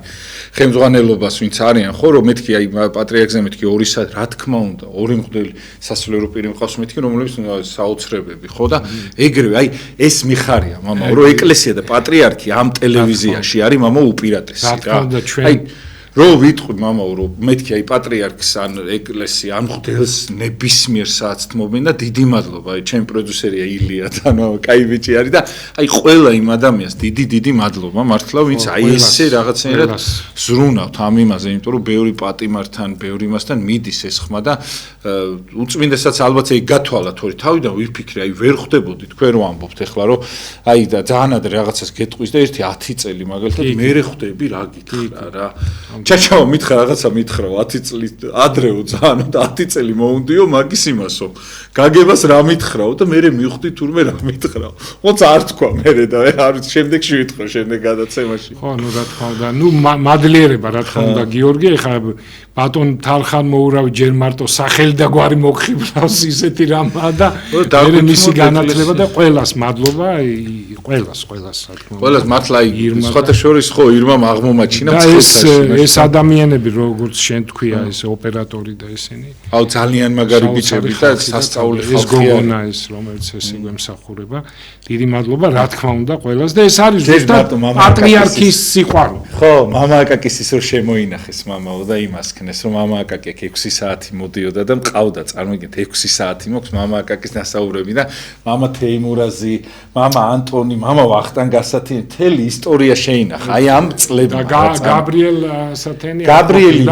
ხელმძღვანელობას ვინც არიან ხო რომ მეთქი აი პატრიარქზე მეთქი 2 საათი რა თქმა უნდა ორი მღვდელი სასულიერო პირი მყავს მეთქი რომლებიც საოცრებები ხო და ეგრევე აი ეს მიხარია მამა რომ ეკლესია და პატრიარქი ამ ტელევიზიაში არის მამა უპირატესი რა აი რო ვიტყვი მამაო რომ მეთქი აი პატრიარქს ან ეკლესია ამ მღვდელს ნებისმიერ საათს თმობენ და დიდი მადლობა აი ჩემი პროდიუსერია ილია და ნუ კაი ბიჭი არის და აი ყველა იმ ადამიანს დიდი მადლობა მართლა ვინც აი ესე რაღაცნაირად ზრუნავთ ამ იმაზე იმიტომ რომ ბევრი პატიმართან ბევრი იმასთან მიდის ეს ხმა და უწმინდესაც ალბათ ეგ გათვალა თორე თავიდან ვიფიქრე აი ვერ ხვდებოდი თქვენ რო ამბობთ ეხლა რომ აი და ძალიან ადრე რაღაცას გეტყვის და ერთი 10 წელი მაგალითად მე ხვდები რა გითხრა რა ჩაჩაო მითხრა რაღაცა მითხრა 10 წელი ადრეო ძალიან და 10 წელი მოუნდიო მაგის იმასო გაგებას რა მითხრაო და მე მივხვდი თურმე რა მითხრაო ხოც არ თქვა მე და არ შემდეგში ვიტყო შემდეგ გადაცემაში ხო ნუ რა თქმა უნდა ნუ მადლიერება რა თქმა უნდა გიორგი ეხლა ბატონ თალხან მოურავი ჯერ მარტო სახელი და გვარი მოგხიბლავს ისეთი რამაა და მე მისი განათლება და ყველას მადლობა ყველას რა თქმა უნდა ყველას მართლა სხვათა შორის ხო ირმამ აღმომაჩინა მცხეთაში ეს ადამიანები როგორც შენ თქვია ეს ოპერატორი და ესენი აუ ძალიან მაგარი ბიჭები და სასწაული ხალხი ეს გოგონა ეს რომელიც ესე გვემსახურება დიდი მადლობა რა თქმა უნდა ყველას და ეს არის ზუსტად პატრიარქის სიყვარული ხო მამა აკაკის ის რომ შემოინახეს მამაო და იმას ქნეს რომ მამა აკაკი 6 საათი მოდიოდა და მყავდა წარმოგიდგენთ 6 საათი მოქვს მამა აკაკის დასაუბრები და მამა თეიმურაზი მამა ანტონი მამა ვახტანგასათი მთელი ისტორია შეინახა აი ამ წლებმა გაბრიელ სათენი გაბრიელი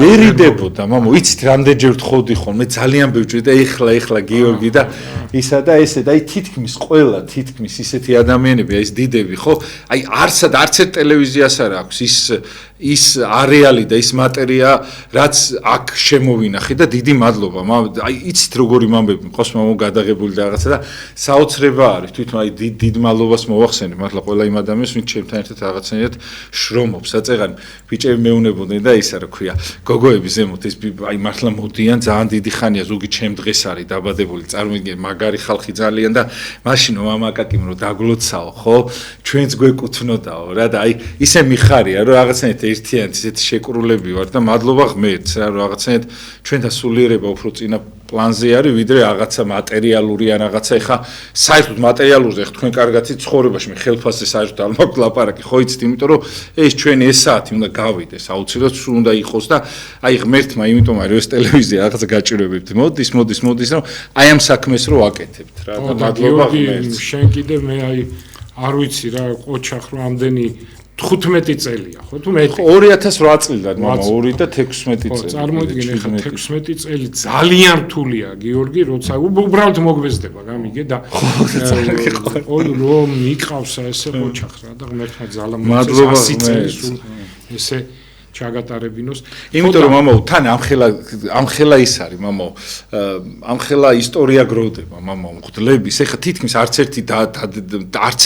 ვერ იდებოდა მამა იცით რამდენჯერ ვთხოვდი ხოლმე ძალიან ბევრი და ეხლა გიორგი და ისა და ესე და აი თითქმის ყველა თითქმის ისეთი ადამიანები აი ეს დიდები ხო აი არც ერთ ტელევიზიას არ აქვს ის არეალი და ის მატერია რაც აქ შემოვინახე და დიდი მადლობა აი იცით როგორი მამბები მყავს მამა გადაღებული და რაღაცა და საოცრება არის თვითონ აი დიდ მადლობას მოვახსენე მართლა ყველა იმ ადამიანს ვინც ჩემთან ერთად რაღაცნაირად შრომობს აწეღანი ბიჭები მეუნებოდნენ და ისა რა ქვია გოგოები ზემოთ ეს აი მართლა მოდიან ძალიან დიდი ხანია ზოგი ჩემ დღეს არის დაბადებული წარმოგიდგენ მაგარი ხალხი ძალიან და მაშინ მამა აკაკიმ რომ დაგლოცაო ხო ჩვენც გვეკუთვნოდაო რა და აი ისე მიხარია რომ რაღაცნაირად ერთიანი ისეთი შეკრულები ვარ და მადლობა ღმერთს რა რაღაცნაირად ჩვენთან სულიერება უფრო წინა პლანზე არის, ვიდრე რაღაცა მატერიალური ან რაღაცა. ეხა საერთოდ მატერიალურზე თქვენ კარგად ცხოვრებაში მე ხელფასზე საერთოდ არ მაქვს ლაპარაკი, ხო იცით, იმიტომ რომ ეს ჩვენი ეს საათი უნდა გავიდეს, აუცილებლად სულ უნდა იყოს და აი ღმერთმა, იმიტომ რომ ეს ტელევიზია რაღაცა გაჭირვებებთ. მოდის, რომ აი ამ საქმეს რო ვაკეთებთ რა და მადლობა ღმერთს. შენ კიდე მე აი არ ვიცი რა ყოჩახ რო ამდენი 15 წელია ხო თუ მეტი 2008 წლიდან მამა 2 და 16 წელი წარმოიდგინე ხა 16 წელი ძალიან რთულია გიორგი როცა უბრალოდ მოგბეზდება გამიგე და რომ მიყავსა ესე ყოჩახ რა და ღმერთმა ძალა მოიწეს 100 წელი სულ ესე ჩაგატარებინოს იმიტომ რომ მამაო თან ამხელა ის არის მამაო ამხელა ისტორია გროვდება მამაო მღვდლების ეხა თითქმის არც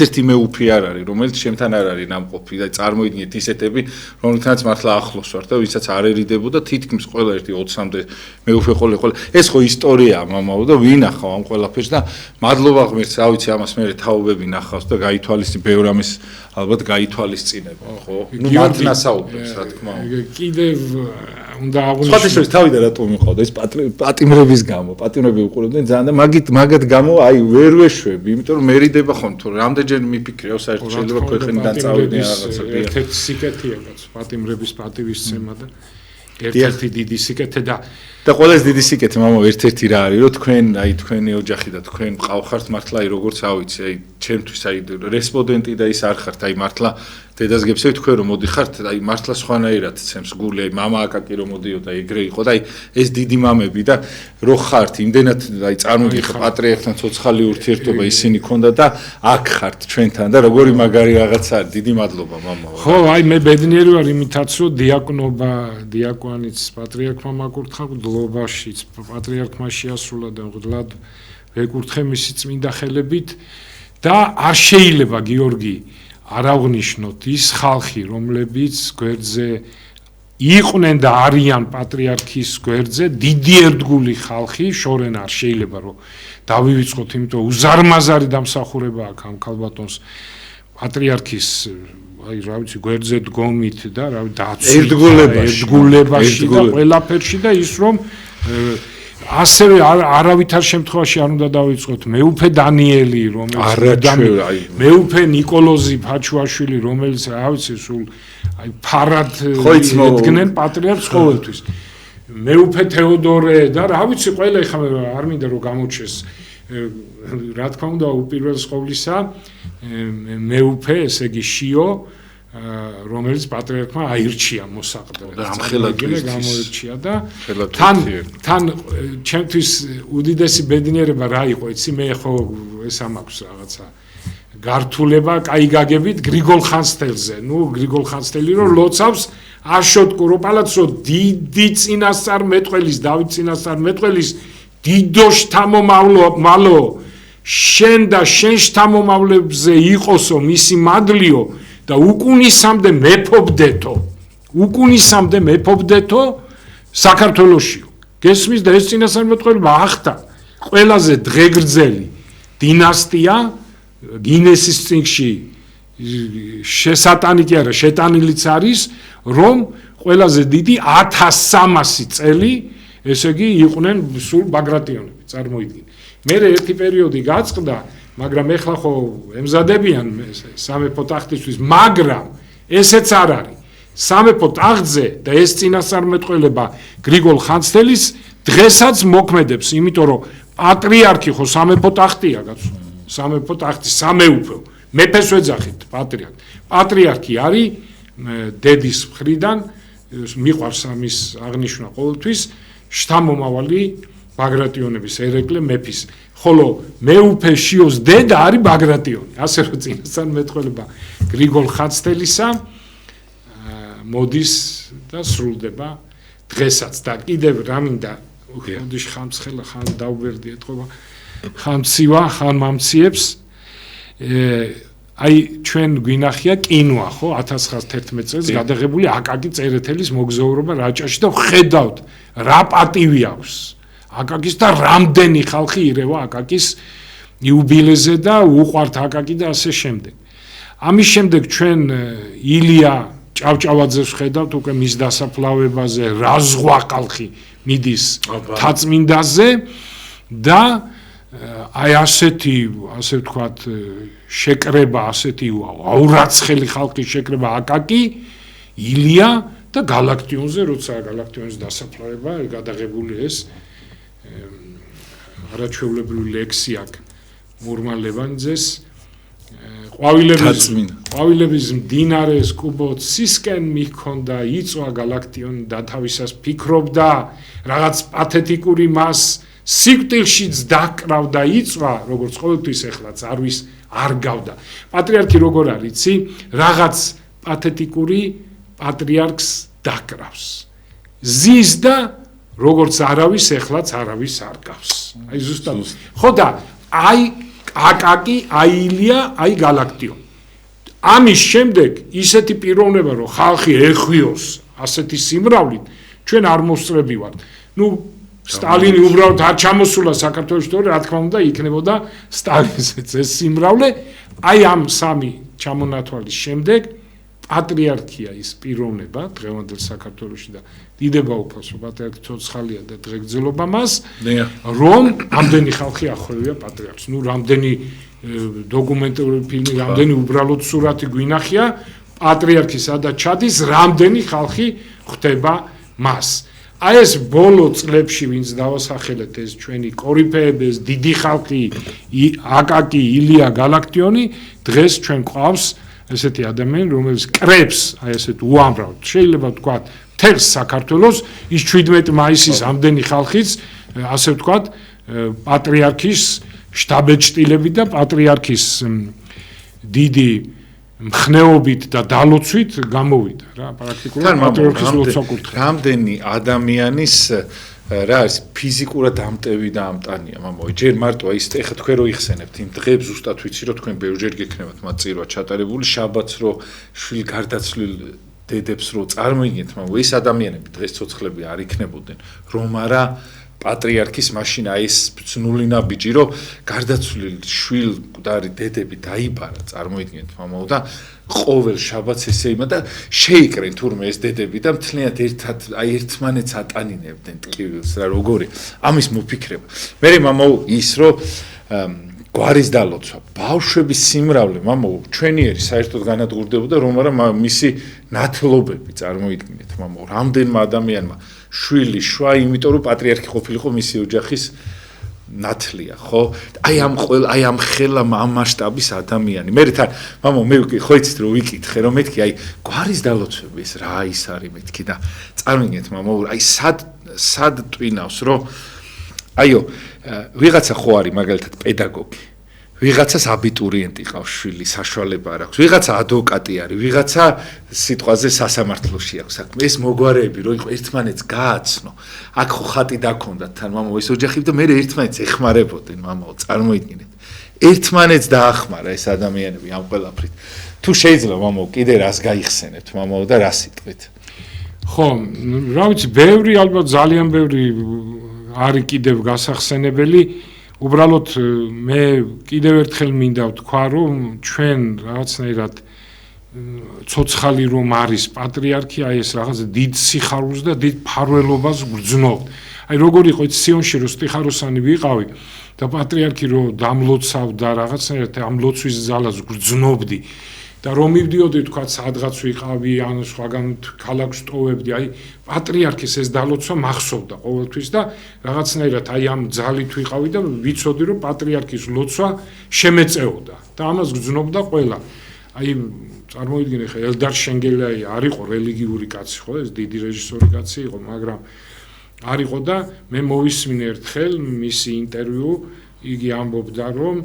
ერთი მეუფე არ არის რომელიც შემთან არ არის ნამყოფი და წარმოიდგინეთ ისეთები რომელთანაც მართლა ახლოს ვარ და ვისაც არ ერიდებოდა თითქმის ყველა ერთი 20-მდე მეუფე ყოლა ეს ხო ისტორიაა მამაო და ვინახავ ამ ყველაფერს და მადლობა ღმერთს რა ვიცი ამას მე თაობები ნახავს და გაითვალისწინ ბევრ ამის ალბათ გაითვალისწინება ხო ნუ მათ ნასაუბრებს რა თქმა უნდა კიდევ უნდა აღვნიშნო სხვადასხვა თავიდან რატომ მიყავდა ეს პატიმრების გამო პატიმრები უყურებდნენ ძალიან და მაგათ გამო აი ვერ ვეშვები იმიტომ რომ მერიდება ხომ თუ რამდენჯერ მიფიქრეო საერთოდ შეიძლება ქვეყნიდან წავიდე რაღაცა ერთ-ერთი სიკეთეა რაც პატიმრების პატივისცემა და ერთ-ერთი დიდი სიკეთე და ყველაზე დიდი სიკეთე მამაო ერთ-ერთი რა არის რომ თქვენი ოჯახი და თქვენ ყავხართ მართლა აი როგორც ავიცი აი ჩემთვის აი რესპონდენტი და ის არ ხართ აი მართლა დედას გებსევთ თქვენ რომ მოდიხართ აი მართლა სხვანაირად ცემს გული აი მამა აკაკი რომ მოდიოდა ეგრე იყო და აი ეს დიდი მამები და რო ხართ იმდენად აი წარმოგიხარ პატრიარქთან ცოცხალი ურთიერთობა ისინი ქონდა და აქ ხართ ჩვენთან და როგორი მაგარი რაღაცა დიდი მადლობა მამაო ხო აი მე ბედნიერი ვარ იმითაც რომ დიაკნობა დიაკვანიც პატრიარქმა მაკურთხა გლობაშიც პატრიარქმა შეასრულა და მღვდლად ვეკურთხე მისი წმინდა ხელებით და არ შეიძლება გიორგი არ აღნიშნოთ ის ხალხი რომლებიც გვერდზე იყვნენ და არიან პატრიარქის გვერდზე დიდი ერთგული ხალხი შორენ არ შეიძლება რომ დავივიწყოთ იმიტომ უზარმაზარი დამსახურება აქვს ამ ქალბატონს პატრიარქის აი რა ვიცი გვერდზე დგომით და რა ვიცი ერთგულებაში და ყველაფერში და ის რომ ასევე არავითარ შემთხვევაში არ უნდა დავიწყოთ მეუფე დანიელი რომელიც მეუფე ნიკოლოზი ფაჩუაშვილი რომელიც რა ვიცი სულ აი ფარად ედგნენ პატრიარქს ყოველთვის მეუფე თეოდორე და რა ვიცი ყველა ეხლა არ მინდა რომ გამოჩეს რა თქმა უნდა უპირველეს ყოვლისა მეუფე ესე იგი შიო რომელიც პატრიარქმა აირჩია მოსაყდრად და ამხელადთვის გამოირჩია და თან ჩემთვის უდიდესი ბედნიერება რა იყო იცი მე ხო ეს ამაქვს რაღაცა გართულება კაი გაგებით გრიგოლ ხანძთელზე ნუ გრიგოლ ხანძთელი რომ ლოცავს აშოტ კუროპალაც რომ დიდი წინასწარმეტყველის დავით წინასწარმეტყველის დიდო შთამომავლო შენ და შენ შთამომავლებზე იყოსო მისი მადლიო და უკუნისამდე მეფობდეთო საქართველოსიო გესმის და ეს წინასწარმეტყველება ახთა ყველაზე დღეგრძელი დინასტია გინესის წიგნში შესატანი კი არა შეტანილიც არის რომ ყველაზე დიდი 1300 წელი ესე იგი იყვნენ სულ ბაგრატიონები წარმოიდგინე მე ერთი პერიოდი გაწყდა მაგრამ ეხლა ხო ემზადებიან სამეფო ტახტისთვის მაგრამ ესეც არ არის სამეფო ტახტზე და ეს წინასწარმეტყველება გრიგოლ ხანძთელის დღესაც მოქმედებს იმიტომ რომ პატრიარქი ხო სამეფო ტახტია კაცო სამეფო ტახტი სამეუფო მეფეს ვეძახით პატრიარქი არის დედის მხრიდან მიყვარს ამის აღნიშვნა ყოველთვის შთამომავალი ბაგრატიონების ერეკლე მეფის ხოლო მეუფე შიოს დედა არის ბაგრატიონი ასე რომ წინასწარმეტყველება გრიგოლ ხანძთელისა მოდის და სრულდება დღესაც და კიდევ რა მინდა ოდიშ ხამცხელა ხან დაუბერდი ეთქობა ხამცივა ხან მამციებს აი ჩვენ გვინახია კინოა ხო 1911 წელს გადაღებული აკაკი წერეთელის მოგზაურობა რაჭაში და ხედავთ რა პატივი აქვს აკაკის და რამდენი ხალხი ირევა აკაკის იუბილეზე და უყვართ აკაკი და ასე შემდეგ. ამის შემდეგ ჩვენ ილია ჭავჭავაძეს ხედავთ უკვე მის დასაფლავებაზე რა ზღვა ხალხი მიდის თაწმინდაზე და აი ასეთი ასე ვთქვათ შეკრება ასეთი აურაცხელი ხალხის შეკრება აკაკი ილია და გალაქტიონზე როცა გალაქტიონის დასაფლავება გადაღებული ეს არაჩვეულებრივი ლექსი აქვს მურმა ლევანძეს ყვავილების მდინარეს კუბოცისკენ მიჰქონდა იწვა გალაქტიონი და თავისას ფიქრობდა რაღაც პათეტიკური მას სიკვდილშიც დაკრავდა იწვა როგორც ყოველთვის ეხლაც არ გავდა პატრიარქი როგორ არის იცი რაღაც პათეტიკური პატრიარქს დაკრავს ზის და როგორც არავის ეხლაც არავის არ გავს აი ზუსტად ხო და აი აკაკი აი ილია აი გალაქტიონ ამის შემდეგ ისეთი პიროვნება რომ ხალხი ეხვიოს ასეთი სიმრავლით ჩვენ არ მოსწრები ვართ ნუ სტალინი უბრალოდ არ ჩამოსულა საქართველოს თორე რა თქმა უნდა იქნებოდა სტალინზეც ეს სიმრავლე აი ამ სამი ჩამონათვალის შემდეგ პატრიარქია ის პიროვნება დღევანდელ საქართველოში და დიდება უფალსო პატრიარქი ცოცხალია და დღეგრძელობა მას რომ ამდენი ხალხი ახვევია პატრიარქს ნუ რამდენი დოკუმენტური ფილმი რამდენი უბრალოდ სურათი გვინახია პატრიარქი სადაც ჩადის რამდენი ხალხი ხვდება მას აი ეს ბოლო წლებში ვინც დავასახელეთ ეს ჩვენი კორიფეები ეს დიდი ხალხი აკაკი ილია გალაქტიონი დღეს ჩვენ ყავს ესეთი ადამიანი რომელიც კრებს აი ესეთ უამრავ შეიძლება ვთქვათ თელს საქართველოს ის 17 მაისის ამდენი ხალხიც ასე ვთქვათ პატრიარქის შტაბ-ეჭტილები და პატრიარქის დიდი მხნეობით და დალოცვით გამოვიდა რა პრაქტიკულად პატრიარქის ლოცვა კურთხევა რამდენი ადამიანის რა არის ფიზიკურად ამტევი და ამტანია მამოი ჯერ მარტო ის ეხა თქვენ რო იხსენებთ იმ დღეებს ზუსტად ვიცი რომ თქვენ ბევრჯერ გექნებათ მათ წირვა ჩატარებული შაბათს რო შვილ გარდაცვლილ დედებს რო წარმოიდგინეთ მამო ეს ადამიანები დღეს ცოცხლები არ იქნებოდნენ რომ არა პატრიარქის მაშინ აი ეს ბძნულინა ბიჭი რომ გარდაცვლილ შვილ მკვდარი დედები დაიბარა წარმოიდგინეთ მამო და ყოველ შაბათს ესე იმა და შეიკრენ თურმე ეს დედები და მთლიანად ერთად აი ერთმანეთს ატანინებდნენ ტკივილს რა როგორი ამის მოფიქრება მე მამო ის რომ გვარის დალოცვა ბავშვების სიმრავლე მამო ჩვენიერი საერთოდ განადგურდებოდა რომ არა მისი ნათლობები წარმოიდგინეთ მამო რამდენმა ადამიანმა შვილი შვა იმიტომ რომ პატრიარქი ყოფილიყო მისი ოჯახის ნათლია ხო აი ამ ხელა ამ მასშტაბის ადამიანი მე თან მამო მე ხო იცით რომ ვიკითხე რომ მეთქი აი გვარის დალოცვები ეს რა ის არის მეთქი და წარმოგიდგენთ მამო აი სად ტვინავს რომ აიო ვიღაცა ხო არის მაგალითად პედაგოგი ვიღაცას აბიტურიენტი ყავს შვილი საშუალება არ აქვს ვიღაცა ადვოკატი არის ვიღაცა სიტყვაზე სასამართლოში აქვს საქმე ეს მოგვარეები რომ იყო ერთმანეთს გააცნო აქ ხო ხატი დაქონდათ თან მამო ეს ოჯახები და მე ერთმანეთს ეხმარებოდნენ მამო წარმოიდგინეთ ერთმანეთს დაახმარა ეს ადამიანები ამ ყველაფრით თუ შეიძლება მამო კიდე რას გაიხსენებთ მამო და რა სიტყვით ხო რა ვიცი ბევრი ალბათ ძალიან ბევრი არის კიდევ გასახსენებელი უბრალოდ მე კიდევ ერთხელ მინდა ვთქვა რომ ჩვენ რაღაცნაირად ცოცხალი რომ არის პატრიარქი აი ეს რაღაც დიდ სიხარულს და დიდ ფარველობას გრძნობთ აი როგორ იყო სიონში რომ სტიხაროსანი ვიყავი და პატრიარქი რომ დამლოცავდა რაღაცნაირად ამ ლოცვის ძალას გრძნობდი და რომ მივდიოდი თქვა სადღაც ვიყავი ან სხვაგან ქალაქს ტოვებდი აი პატრიარქის ეს დალოცვა მახსოვდა ყოველთვის და რაღაცნაირად აი ამ ძალით ვიყავი და ვიცოდი რომ პატრიარქის ლოცვა შემეწეოდა და ამას გრძნობდა ყველა აი წარმოიდგინე ხა ელდარ შენგელაი არ იყო რელიგიური კაცი ხო ეს დიდი რეჟისორი კაცი იყო მაგრამ არ იყო და მე მოვისმინე ერთხელ მისი ინტერვიუ იგი ამბობდა რომ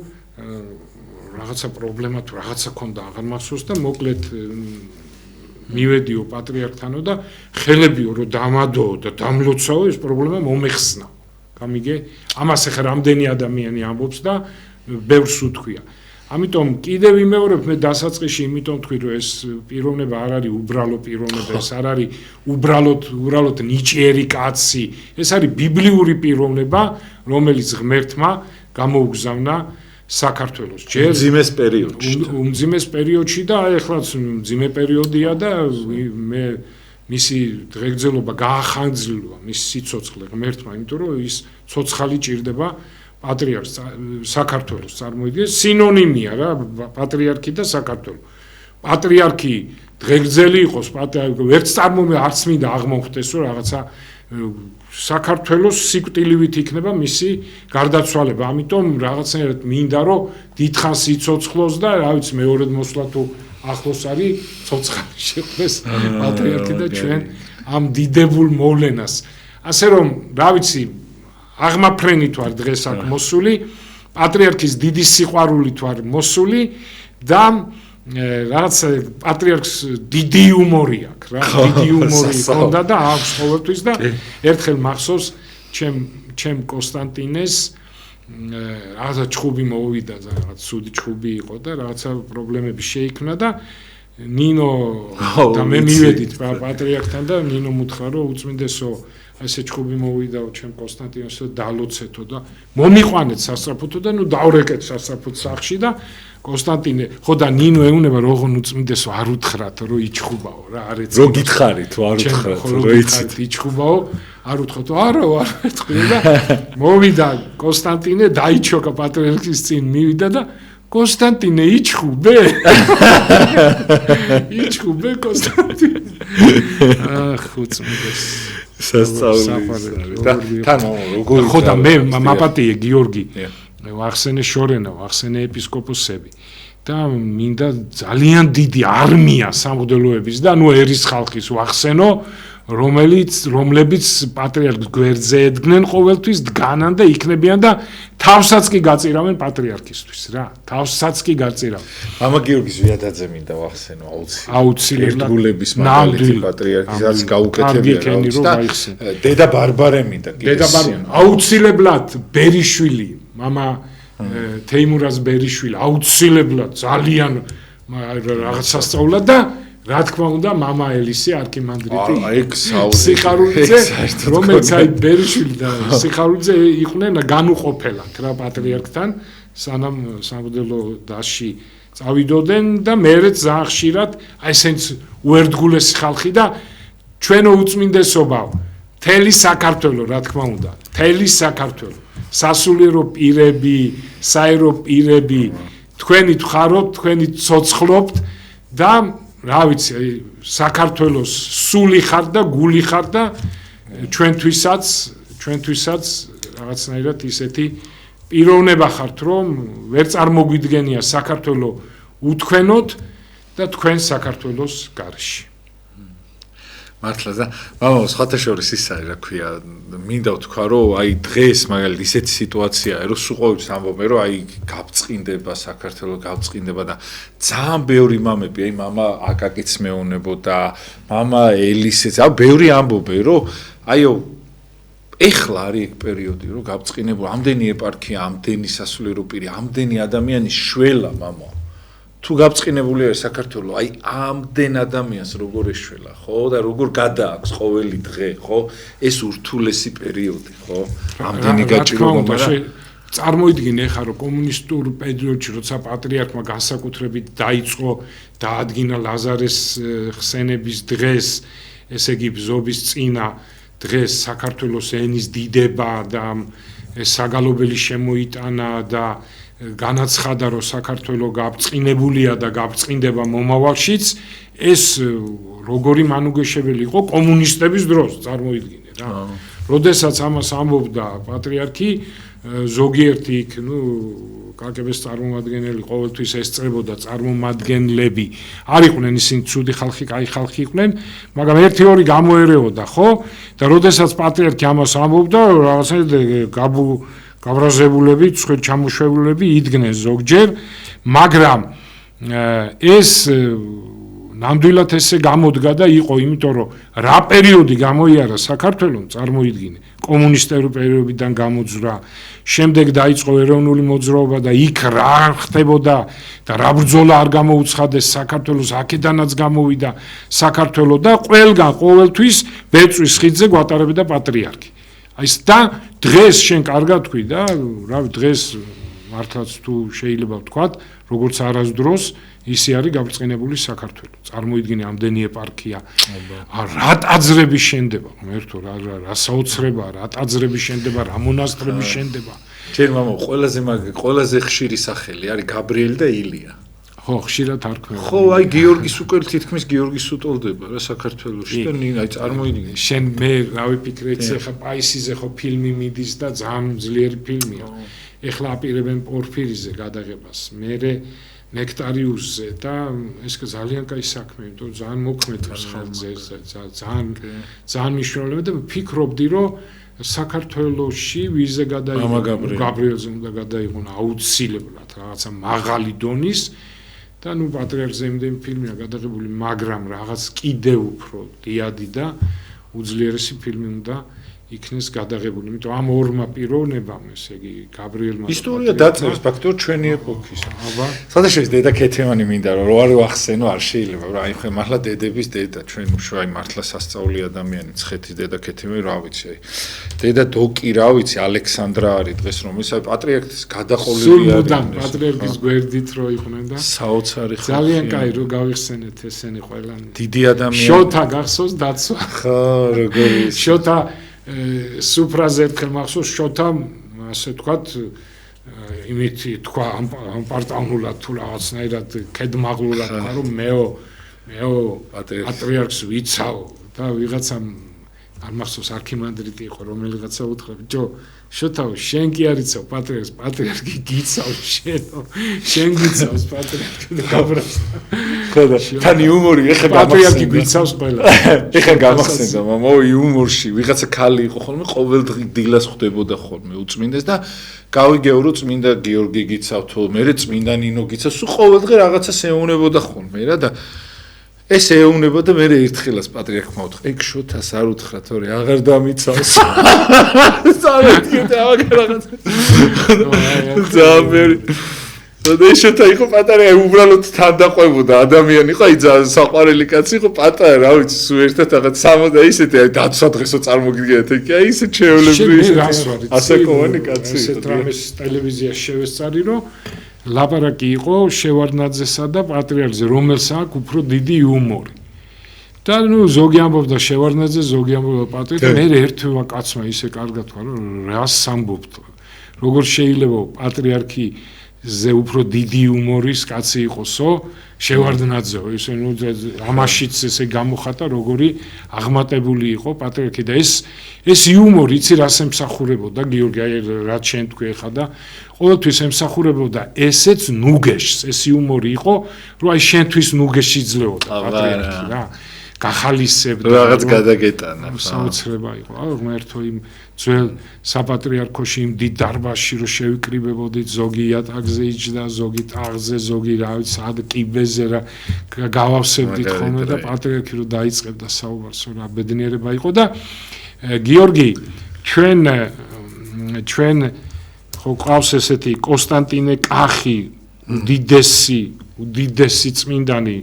რაღაცა პრობლემა თუ რაღაცა ქონდა აღარ მახსოვს და მოკლედ მივედიო პატრიარქთანო და ხელებიო რომ დამადო და დამლოცავო ეს პრობლემა მომეხსნა გამიგე ამას ახლა რამდენი ადამიანი ამბობს და ბევრს უთქვია ამიტომ კიდევ ვიმეორებ მე დასაწყისში იმიტომ თქვი რომ ეს პიროვნება არ არის უბრალო პიროვნება ეს არ არის უბრალოდ ნიჭიერი კაცი ეს არის ბიბლიური პიროვნება რომელიც ღმერთმა გამოუგზავნა საქართველოს ჯერ უმძიმეს პერიოდში და აი ახლაც მძიმე პერიოდია და მე მისი დღეგრძელობა გაახანგრძლივა მის სიცოცხლე ღმერთმა, იმიტომ რომ ის ცოცხალი ჭირდება პატრიარქს საქართველოს წარმოიდგინეთ სინონიმია რა პატრიარქი და საქართველო. პატრიარქი დღეგრძელი იყოს, ვერც არც მინდა აღმოხდეს რომ რაღაცა საქართველოს სიკვდილივით იქნება მისი გარდაცვალება. ამიტომ რაღაცნაირად მინდა რომ დიდხანს იცოცხლოს და რა ვიცი მეორედ მოსვლა თუ ახლოს არის ცოცხალი შეხვდეს პატრიარქი და ჩვენ ამ დიდებულ მოვლენას. ასე რომ რა ვიცი აღმაფრენით ვარ დღეს აქ მოსული, პატრიარქის დიდი სიყვარულით ვარ მოსული და რაც პატრიარქს დიდი იუმორი აქვს რა, დიდი იუმორი ჰქონდა და აქვს ყოველთვის და ერთხელ მახსოვს ჩემ კონსტანტინეს რაღაცა ჩხუბი მოვიდა და რაღაც სუდი ჩხუბი იყო და რაღაცა პრობლემები შეიქმნა და ნინო და მე მივედით პატრიარქთან და ნინო მუთხრა რომ უწმინდესო ესე ჩხუბი მოვიდაო ჩემ კონსტანტინესო დალოცეთო და მომიყვანეთ სასწრაფოთო და ნუ დავრეკეთ სასწრაფოთ სახში და კონსტანტინე ხო და ნინო ეუნება როგორ უწმინდესო არ უთხრათ რომ იჩხუბაო რა არ ეცი რო გითხარით არ უთხრათ რო იცით იჩხუბაო არ უთხრათ არა არ ეთქვი და მოვიდა კონსტანტინე დაიჩოკა პატრიარქის წინ მივიდა და კონსტანტინე იჩხუბე იჩხუბე კონსტანტინე ახ უწმინდეს სასწაული და თან როგორ ხო და მე მაპატიე გიორგი ვახსენე შორენა ვახსენე ეპისკოპოსები და მინდა ძალიან დიდი არმია სამღვდელოების და ნუ ერის ხალხის ვახსენო რომლებიც პატრიარქს გვერდზე ედგნენ ყოველთვის დგანან და იქნებიან და თავსაც კი გაწირავენ პატრიარქისთვის რა თავსაც კი გაწირავენ მამა გიორგის ვიადაძე მინდა ვახსენო აუცილებლად ერთგულების მაგალითი პატრიარქისაც გაუკეთებია და დედა ბარბარე მინდა დედა ბარბარე აუცილებლად ბერიშვილი მამა თეიმურაზ ბერიშვილი აუცილებლად ძალიან რაღაცა სწავლა და რა თქმა უნდა მამა ელისი არქიმანდრიტი სიხარულიძე რომელიც აი ბერიშვილი და სიხარულიძე იყვნენ განუყოფელად რა პატრიარქთან სანამ სამღვდელო დასში წავიდოდნენ და მეერეც ძალიან ხშირად აი ესენც უერთგულესი ხალხი და ჩვენო უწმინდესობა მთელი საქართველო რა თქმა უნდა მთელი საქართველო სასულიერო პირები საერო პირები თქვენი თხარობთ თქვენი ცოცხლობთ და რა ვიცი საქართველოს სული ხარ და გული ხარ და ჩვენთვისაც რაღაცნაირად ისეთი პიროვნება ხართ რომ ვერ წარმოგვიდგენია საქართველო უთქვენოთ და თქვენ საქართველოს გარეშე მართლა და მამა სხვათა შორის ის არის რა ქვია მინდა ვთქვა რომ აი დღეს მაგალითად ისეთი სიტუაციაა რომ სულ ყოველთვის ამბობენ რომ აი გაბწყინდება საქართველოს გაბწყინდება და ძალიან ბევრი მამები აი მამა აკაკიც მეუნებოდა მამა ელისეც აი ბევრი ამბობენ რომ აიო ეხლა არის ეგ პერიოდი რომ გაბწყინებული ამდენი ეპარქია ამდენი სასულიერო პირი ამდენი ადამიანი შველა მამა თუ გაბწყინებულია საქართველო, აი ამდენ ადამიანს როგორ ეშველა, ხო? და როგორ გადააქვს ყოველი დღე, ხო? ეს ურთულესი პერიოდი, ხო? ამდენი გაჭირვება, მაგრამ წარმოიდგინე ხა რომ კომუნისტურ პერიოდში როცა პატრიარქმა განსაკუთრებით დაიწყო დაადგინა ლაზარეს ხსენების დღეს, ესე იგი ბზობის წინა დღეს საქართველოს ენის დიდება და საგალობელი შემოიტანა და განაცხადა რომ საქართველო გაბწყინებულია და გაბწყინდება მომავალშიც ეს როგორი მანუგეშებელი იყო კომუნისტების დროს წარმოიდგინე რა. როდესაც ამას ამბობდა პატრიარქი ზოგიერთი იქ ნუ კაკების წარმომადგენელი ყოველთვის ესწრებოდა წარმომადგენლები არ იყვნენ ისინი ცუდი ხალხი, კაი ხალხი იყვნენ, მაგრამ ერთი ორი გამოერეოდა, ხო? და როდესაც პატრიარქი ამას ამბობდა, რაღაცა გაბრაზებულები, ცხელ ჩამოშველულები იდგნენ ზოგჯერ, მაგრამ ეს ნამდვილად ესე გამოდგა და იყო, იმიტომ რომ რა პერიოდი გამოიარა საქართველოს, წარმოიდგინე, კომუნისტური პერიოდიდან გამოძვრა, შემდეგ დაიწყო ეროვნული მოძრაობა და იქ რა ხდებოდა და რა ბრძოლა არ გამოუცხადეს საქართველოს, აქედანაც გამოვიდა საქართველოს და ყველგან ყოველთვის ბეწვის ხიდზე გვატარებდა პატრიარქი. აი და დღეს შენ კარგად თქვი და რა დღეს მართლაც თუ შეიძლება ვთქვათ, როგორც არასდროს ისე არის გაბრწყინებული საქართველო. წარმოიდგინე ამდენი ეპარქია. რა ტაძრები შენდება, ღმერთო, რა საოცრება, რა ტაძრები შენდება, რა მონასტრები შენდება. ჩემ მამა ყველაზე ხშირი სახელი არის გაბრიელი და ილია. ხო, ხშირად არ ქმნილა. ხო, აი გიორგის უკვე თითქმის გიორგის უტოლდება რა საქართველოში და აი წარმოიდგინე. შენ მე რა ვიფიქრე, ეხლა პაისიზე ხო ფილმი მიდის და ძალიან ძლიერი ფილმია. ეხლა აპირებენ პორფირიზე გადაღებას. მერე ნექტარიუსზე და ეს ძალიან კაი საქმეა, იმიტომ ძალიან მოქმედებს ხალხზე, ძალიან მნიშვნელოვანია და ვფიქრობდი, რომ საქართველოში ვიზა გადაიღო, გაბრიელზე უნდა გადაიღონ აუცილებლად რაღაცა მაღალი დონის და ნუ პატრიარქზე იმდენი ფილმია გადაღებული, მაგრამ რაღაც კიდევ უფრო დიადი და უძლიერესი ფილმი უნდა იქნეს გადაღებული. იმიტომ ამ ორმა პიროვნებამ, ესე იგი, გაბრიელმა ისტორია დაწერს ფაქტობრივად ჩვენი ეპოქის. სადაშოის დედა ქეთემანი მინდა რომ არ ვახსენო, არ შეიძლება, რა აი ხე მართლა დედების დედა, ჩვენ უშუალო აი მართლა სასწაული ადამიანი, ცხეთის დედა ქეთემანი რა ვიცი, აი. დედა დოკი რა ვიცი, ალექსანდრა არის დღეს რომ ის აი პატრიარქის გადაყოლილი არის. სულ პატრიარქის გვერდით რო იყვნენ და საოცარი ხალხი. ძალიან კაი რო გავიხსენეთ ესენი ყველანი. დიდი ადამიანი. შოთა გახსოვს დაცვა. ხო, როგორი შოთა სუფრაზე ერთხელ მახსოვს შოთამ ასე ვთქვათ იმითი თქვა ამ პარტავნულად თუ რაღაცნაირად კედმაღლურად თქვა რომ მეო პატრიარქს ვიცავ და ვიღაცამ არ მახსოვს არქიმანდრიტი იყო რომელიღაცა უთხრა ბიჭო შოთაო შენ კი არიცავ პატრიარქს პატრიარქი გიცავს შენ გიცავს პატრიარქი და გაბრავს ხო და თან იუმორი ეხა პატრიარქი გიცავს ყველა ეხა გამახსენდა მამა იუმორში ვიღაცა ქალი იყო ხოლმე ყოველ დილას ხვდებოდა ხოლმე უწმინდეს და გავიგეო რომ წმინდა გიორგი გიცავთო მე წმინდა ნინო გიცავს სულ ყოველდღე რაღაცას ეუბნებოდა ხოლმე რა და ეს ეუბნება და მე ერთხელაც პატრიარქმა უთხრა ეგ შოთას არ უთხრა თორე აღარ დამიცავს სამეთქე რაღაც ზამერი და შოთა იყო პატარა უბრალოდ თან დაყვებოდა ადამიანი იყო აი საყვარელი კაცი იყო პატარა რა ვიცი სულ ერთად რაღაც 60 ისეთი აი დაცვა დღესო წარმოგიდგენთ ეგ აი ისე ჩეულებრივი ასაკოვანი კაცი ისე ტრამის ტელევიზიაში შევესწარი რომ ლაპარაკი იყო შევარდნაძესა და პატრიარქზე, რომელს აქვს უფრო დიდი იუმორი. და ნუ ზოგი ამბობდა შევარდნაძე, ზოგი ამბობდა პატრიარქი, მე ერთმა კაცმა ისე კარგად თქვა, რომ რას ამბობთ. როგორ შეიძლება პატრიარქზე უფრო დიდი იუმორის კაცი იყოსო, შევარდნაძე, ესე ნუ ამაშიც ესე გამოხატა, როგორი აღმატებული იყო პატრიარქი და ეს იუმორი იცი რას ემსახურებოდა გიორგი, აი რაც შენ თქვი ახლა და ყოველთვის ემსახურებოდა ესეც ნუგეშს, ეს იუმორი იყო, რომ აი შენთვის ნუგეში იძლეოდა პატრიარქი რა. გახალისებდა რაღაც გადაგეტანა. საოცრება იყო. აი ღმერთო იმ ძველ საპატრიარქოში იმ დიდ დარბაზში რომ შევიკრიბებოდით, ზოგი იატაკზე იჯდა, ზოგი ტაღზე, ზოგი რა ვიცი, სად კიბეზე რა გავავსებდით ხოლმე და პატრიარქი რომ დაიწყებდა საუბარს, რა ბედნიერება იყო და გიორგი ჩვენ ხო ყავს ესეთი კონსტანტინე კახი უდიდესი წმინდანი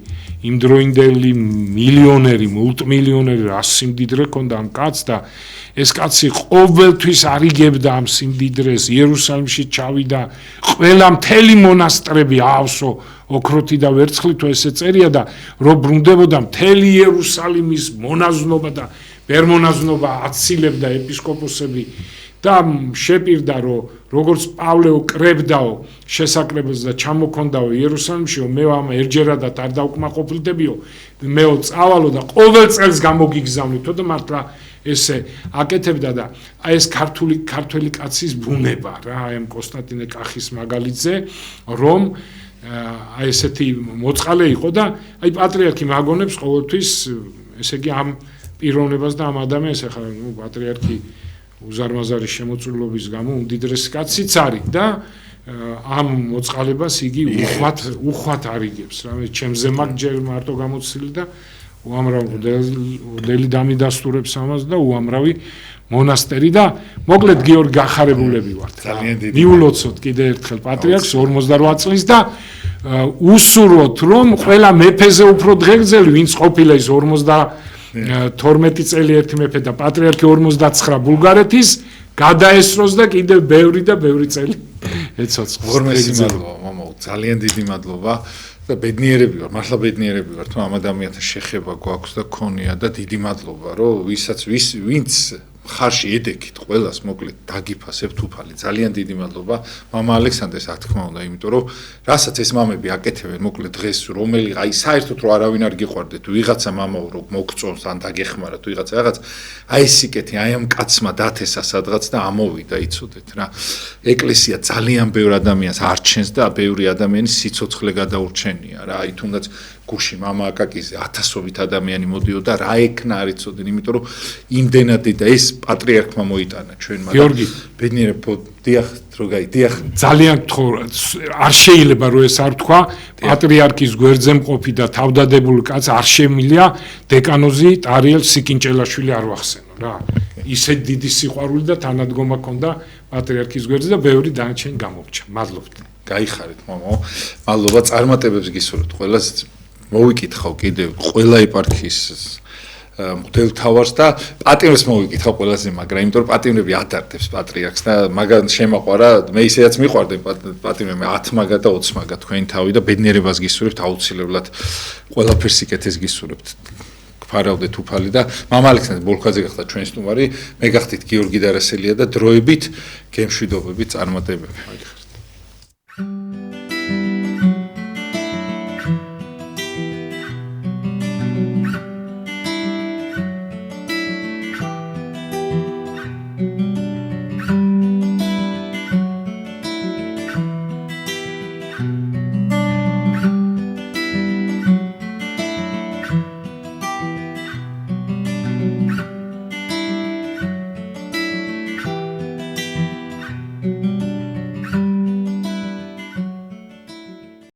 იმდროინდელი მილიონერი მულტიმილიონერი რა სიმდიდრე ქონდა ამ კაცს და ეს კაცი ყოველთვის არიგებდა ამ სიმდიდრეს იერუსალიმში ჩავიდა ყველა მთელი მონასტრები აავსო ოქროთი და ვერცხლით ესე წერია და რომ ბრუნდებოდა მთელი იერუსალიმის მონაზვნობა და ბერმონაზვნობა აცილებდა ეპისკოპოსები და შეპირდა რომ როგორც პავლეო კრებდაო შესაკრებელს და ჩამოქონდაო იერუსალიმში მე ამ ერჯერადად არ დავკმაყოფილდებიო მეო წავალო და ყოველ წელს გამოგიგზავნითო და მართლა ესე აკეთებდა და აი ეს ქართველი კაცის ბუნება რა აი ამ კონსტანტინე კახის მაგალითზე რომ აი ესეთი მოწყალე იყო და აი პატრიარქი მაგონებს ყოველთვის ესე იგი ამ პიროვნებას და ამ ადამიანს ახლა ნუ პატრიარქი უზარმაზარი შემოწირულობის გამო უმდიდრესი კაციც არის და ამ მოწყალებას იგი უხვად არიგებს რა მე ჩემზე მაგ ჯერ მარტო გამოცილი და უამრავ უდელი დამიდასტურებს ამას და უამრავი მონასტერი და მოკლედ გიორგი გახარებულები ვართ მიულოცოთ კიდე ერთხელ პატრიარქს 48 წლის და უსურვოთ რომ ყველა მეფეზე უფრო დღეგრძელი ვინც ყოფილა ის 12 წელი ერთი მეფე და პატრიარქი 59 ბულგარეთის გადაესროს და კიდევ ბევრი და ბევრი წელი ეცოცხლს. ღორმესი მადლობა, მამაო, ძალიან დიდი მადლობა. და ბედნიერები ვარ, მართლა ბედნიერები ვარ, თუ ამ ადამიანთან შეხება გვაქვს და გქონია და დიდი მადლობა, რომ ვინც ხარში ედექით ყველას მოკლედ დაგიფასებთ უფალი. ძალიან დიდი მადლობა მამა ალექსანდრეს, რა თქმა უნდა, იმიტომ რომ რასაც ეს მამები აკეთებენ, მოკლედ დღეს რომელი აი საერთოდ რომ არავინ არ გიყვარდეთ, ვიღაცა მამაო რომ მოგწონს ან დაგეხმარათ ვიღაცა რაღაც, აი ეს სიკეთე, აი ამ კაცმა დათესა სადღაც და ამოვიდა, იცოდეთ რა. ეკლესია ძალიან ბევრ ადამიანს არჩენს და ბევრი ადამიანის სიცოცხლე გადაურჩენია რა. აი თუნდაც გუში მამა აკაკიზე 1000-ობით ადამიანი მოდიოდა რა ეკნა არ იცოდნენ, იმიტომ რომ იმდენად და ეს პატრიარქმა მოიტანა ჩვენმა. გიორგი, ბედნიერებო, დიახ, რო გაიდიახ. ძალიან არ შეიძლება რომ ეს არ თქვა, პატრიარქის გვერდზე მყოფი და თავდადებული კაც არ შემილია დეკანოზი ტარიელ სიკინჭელაშვილი არ ვახსენო რა. ისე დიდი სიყვარული და თანადგომა ჰქონდა პატრიარქის გვერდზე და ბევრი დანარჩენი გამორჩა. მადლობთ. გაიხარეთ მამაო. მადლობა წარმატებებს გისურვებთ ყველას. მოვიკითხავ კიდევ ყველა ეპარქიის მღვდელმთავარს და პატიმრებს მოვიკითხავ ყველაზე მაგრამ იმიტომ რომ პატიმრები ადარდებს პატრიარქს და მაგან შემაყვარა მე ისედაც მიყვარდე პატიმრები 10 მაგა და 20 მაგა თქვენი თავი და ბედნიერებას გისურვებთ აუცილებლად ყველაფერს სიკეთეს გისურვებთ გფარავდეთ უფალი და მამა ალექსანდრე ბოლქვაძე გახდა ჩვენი სტუმარი მე გახდით გიორგი დარასელია და დროებით გემშვიდობებით წარმატებები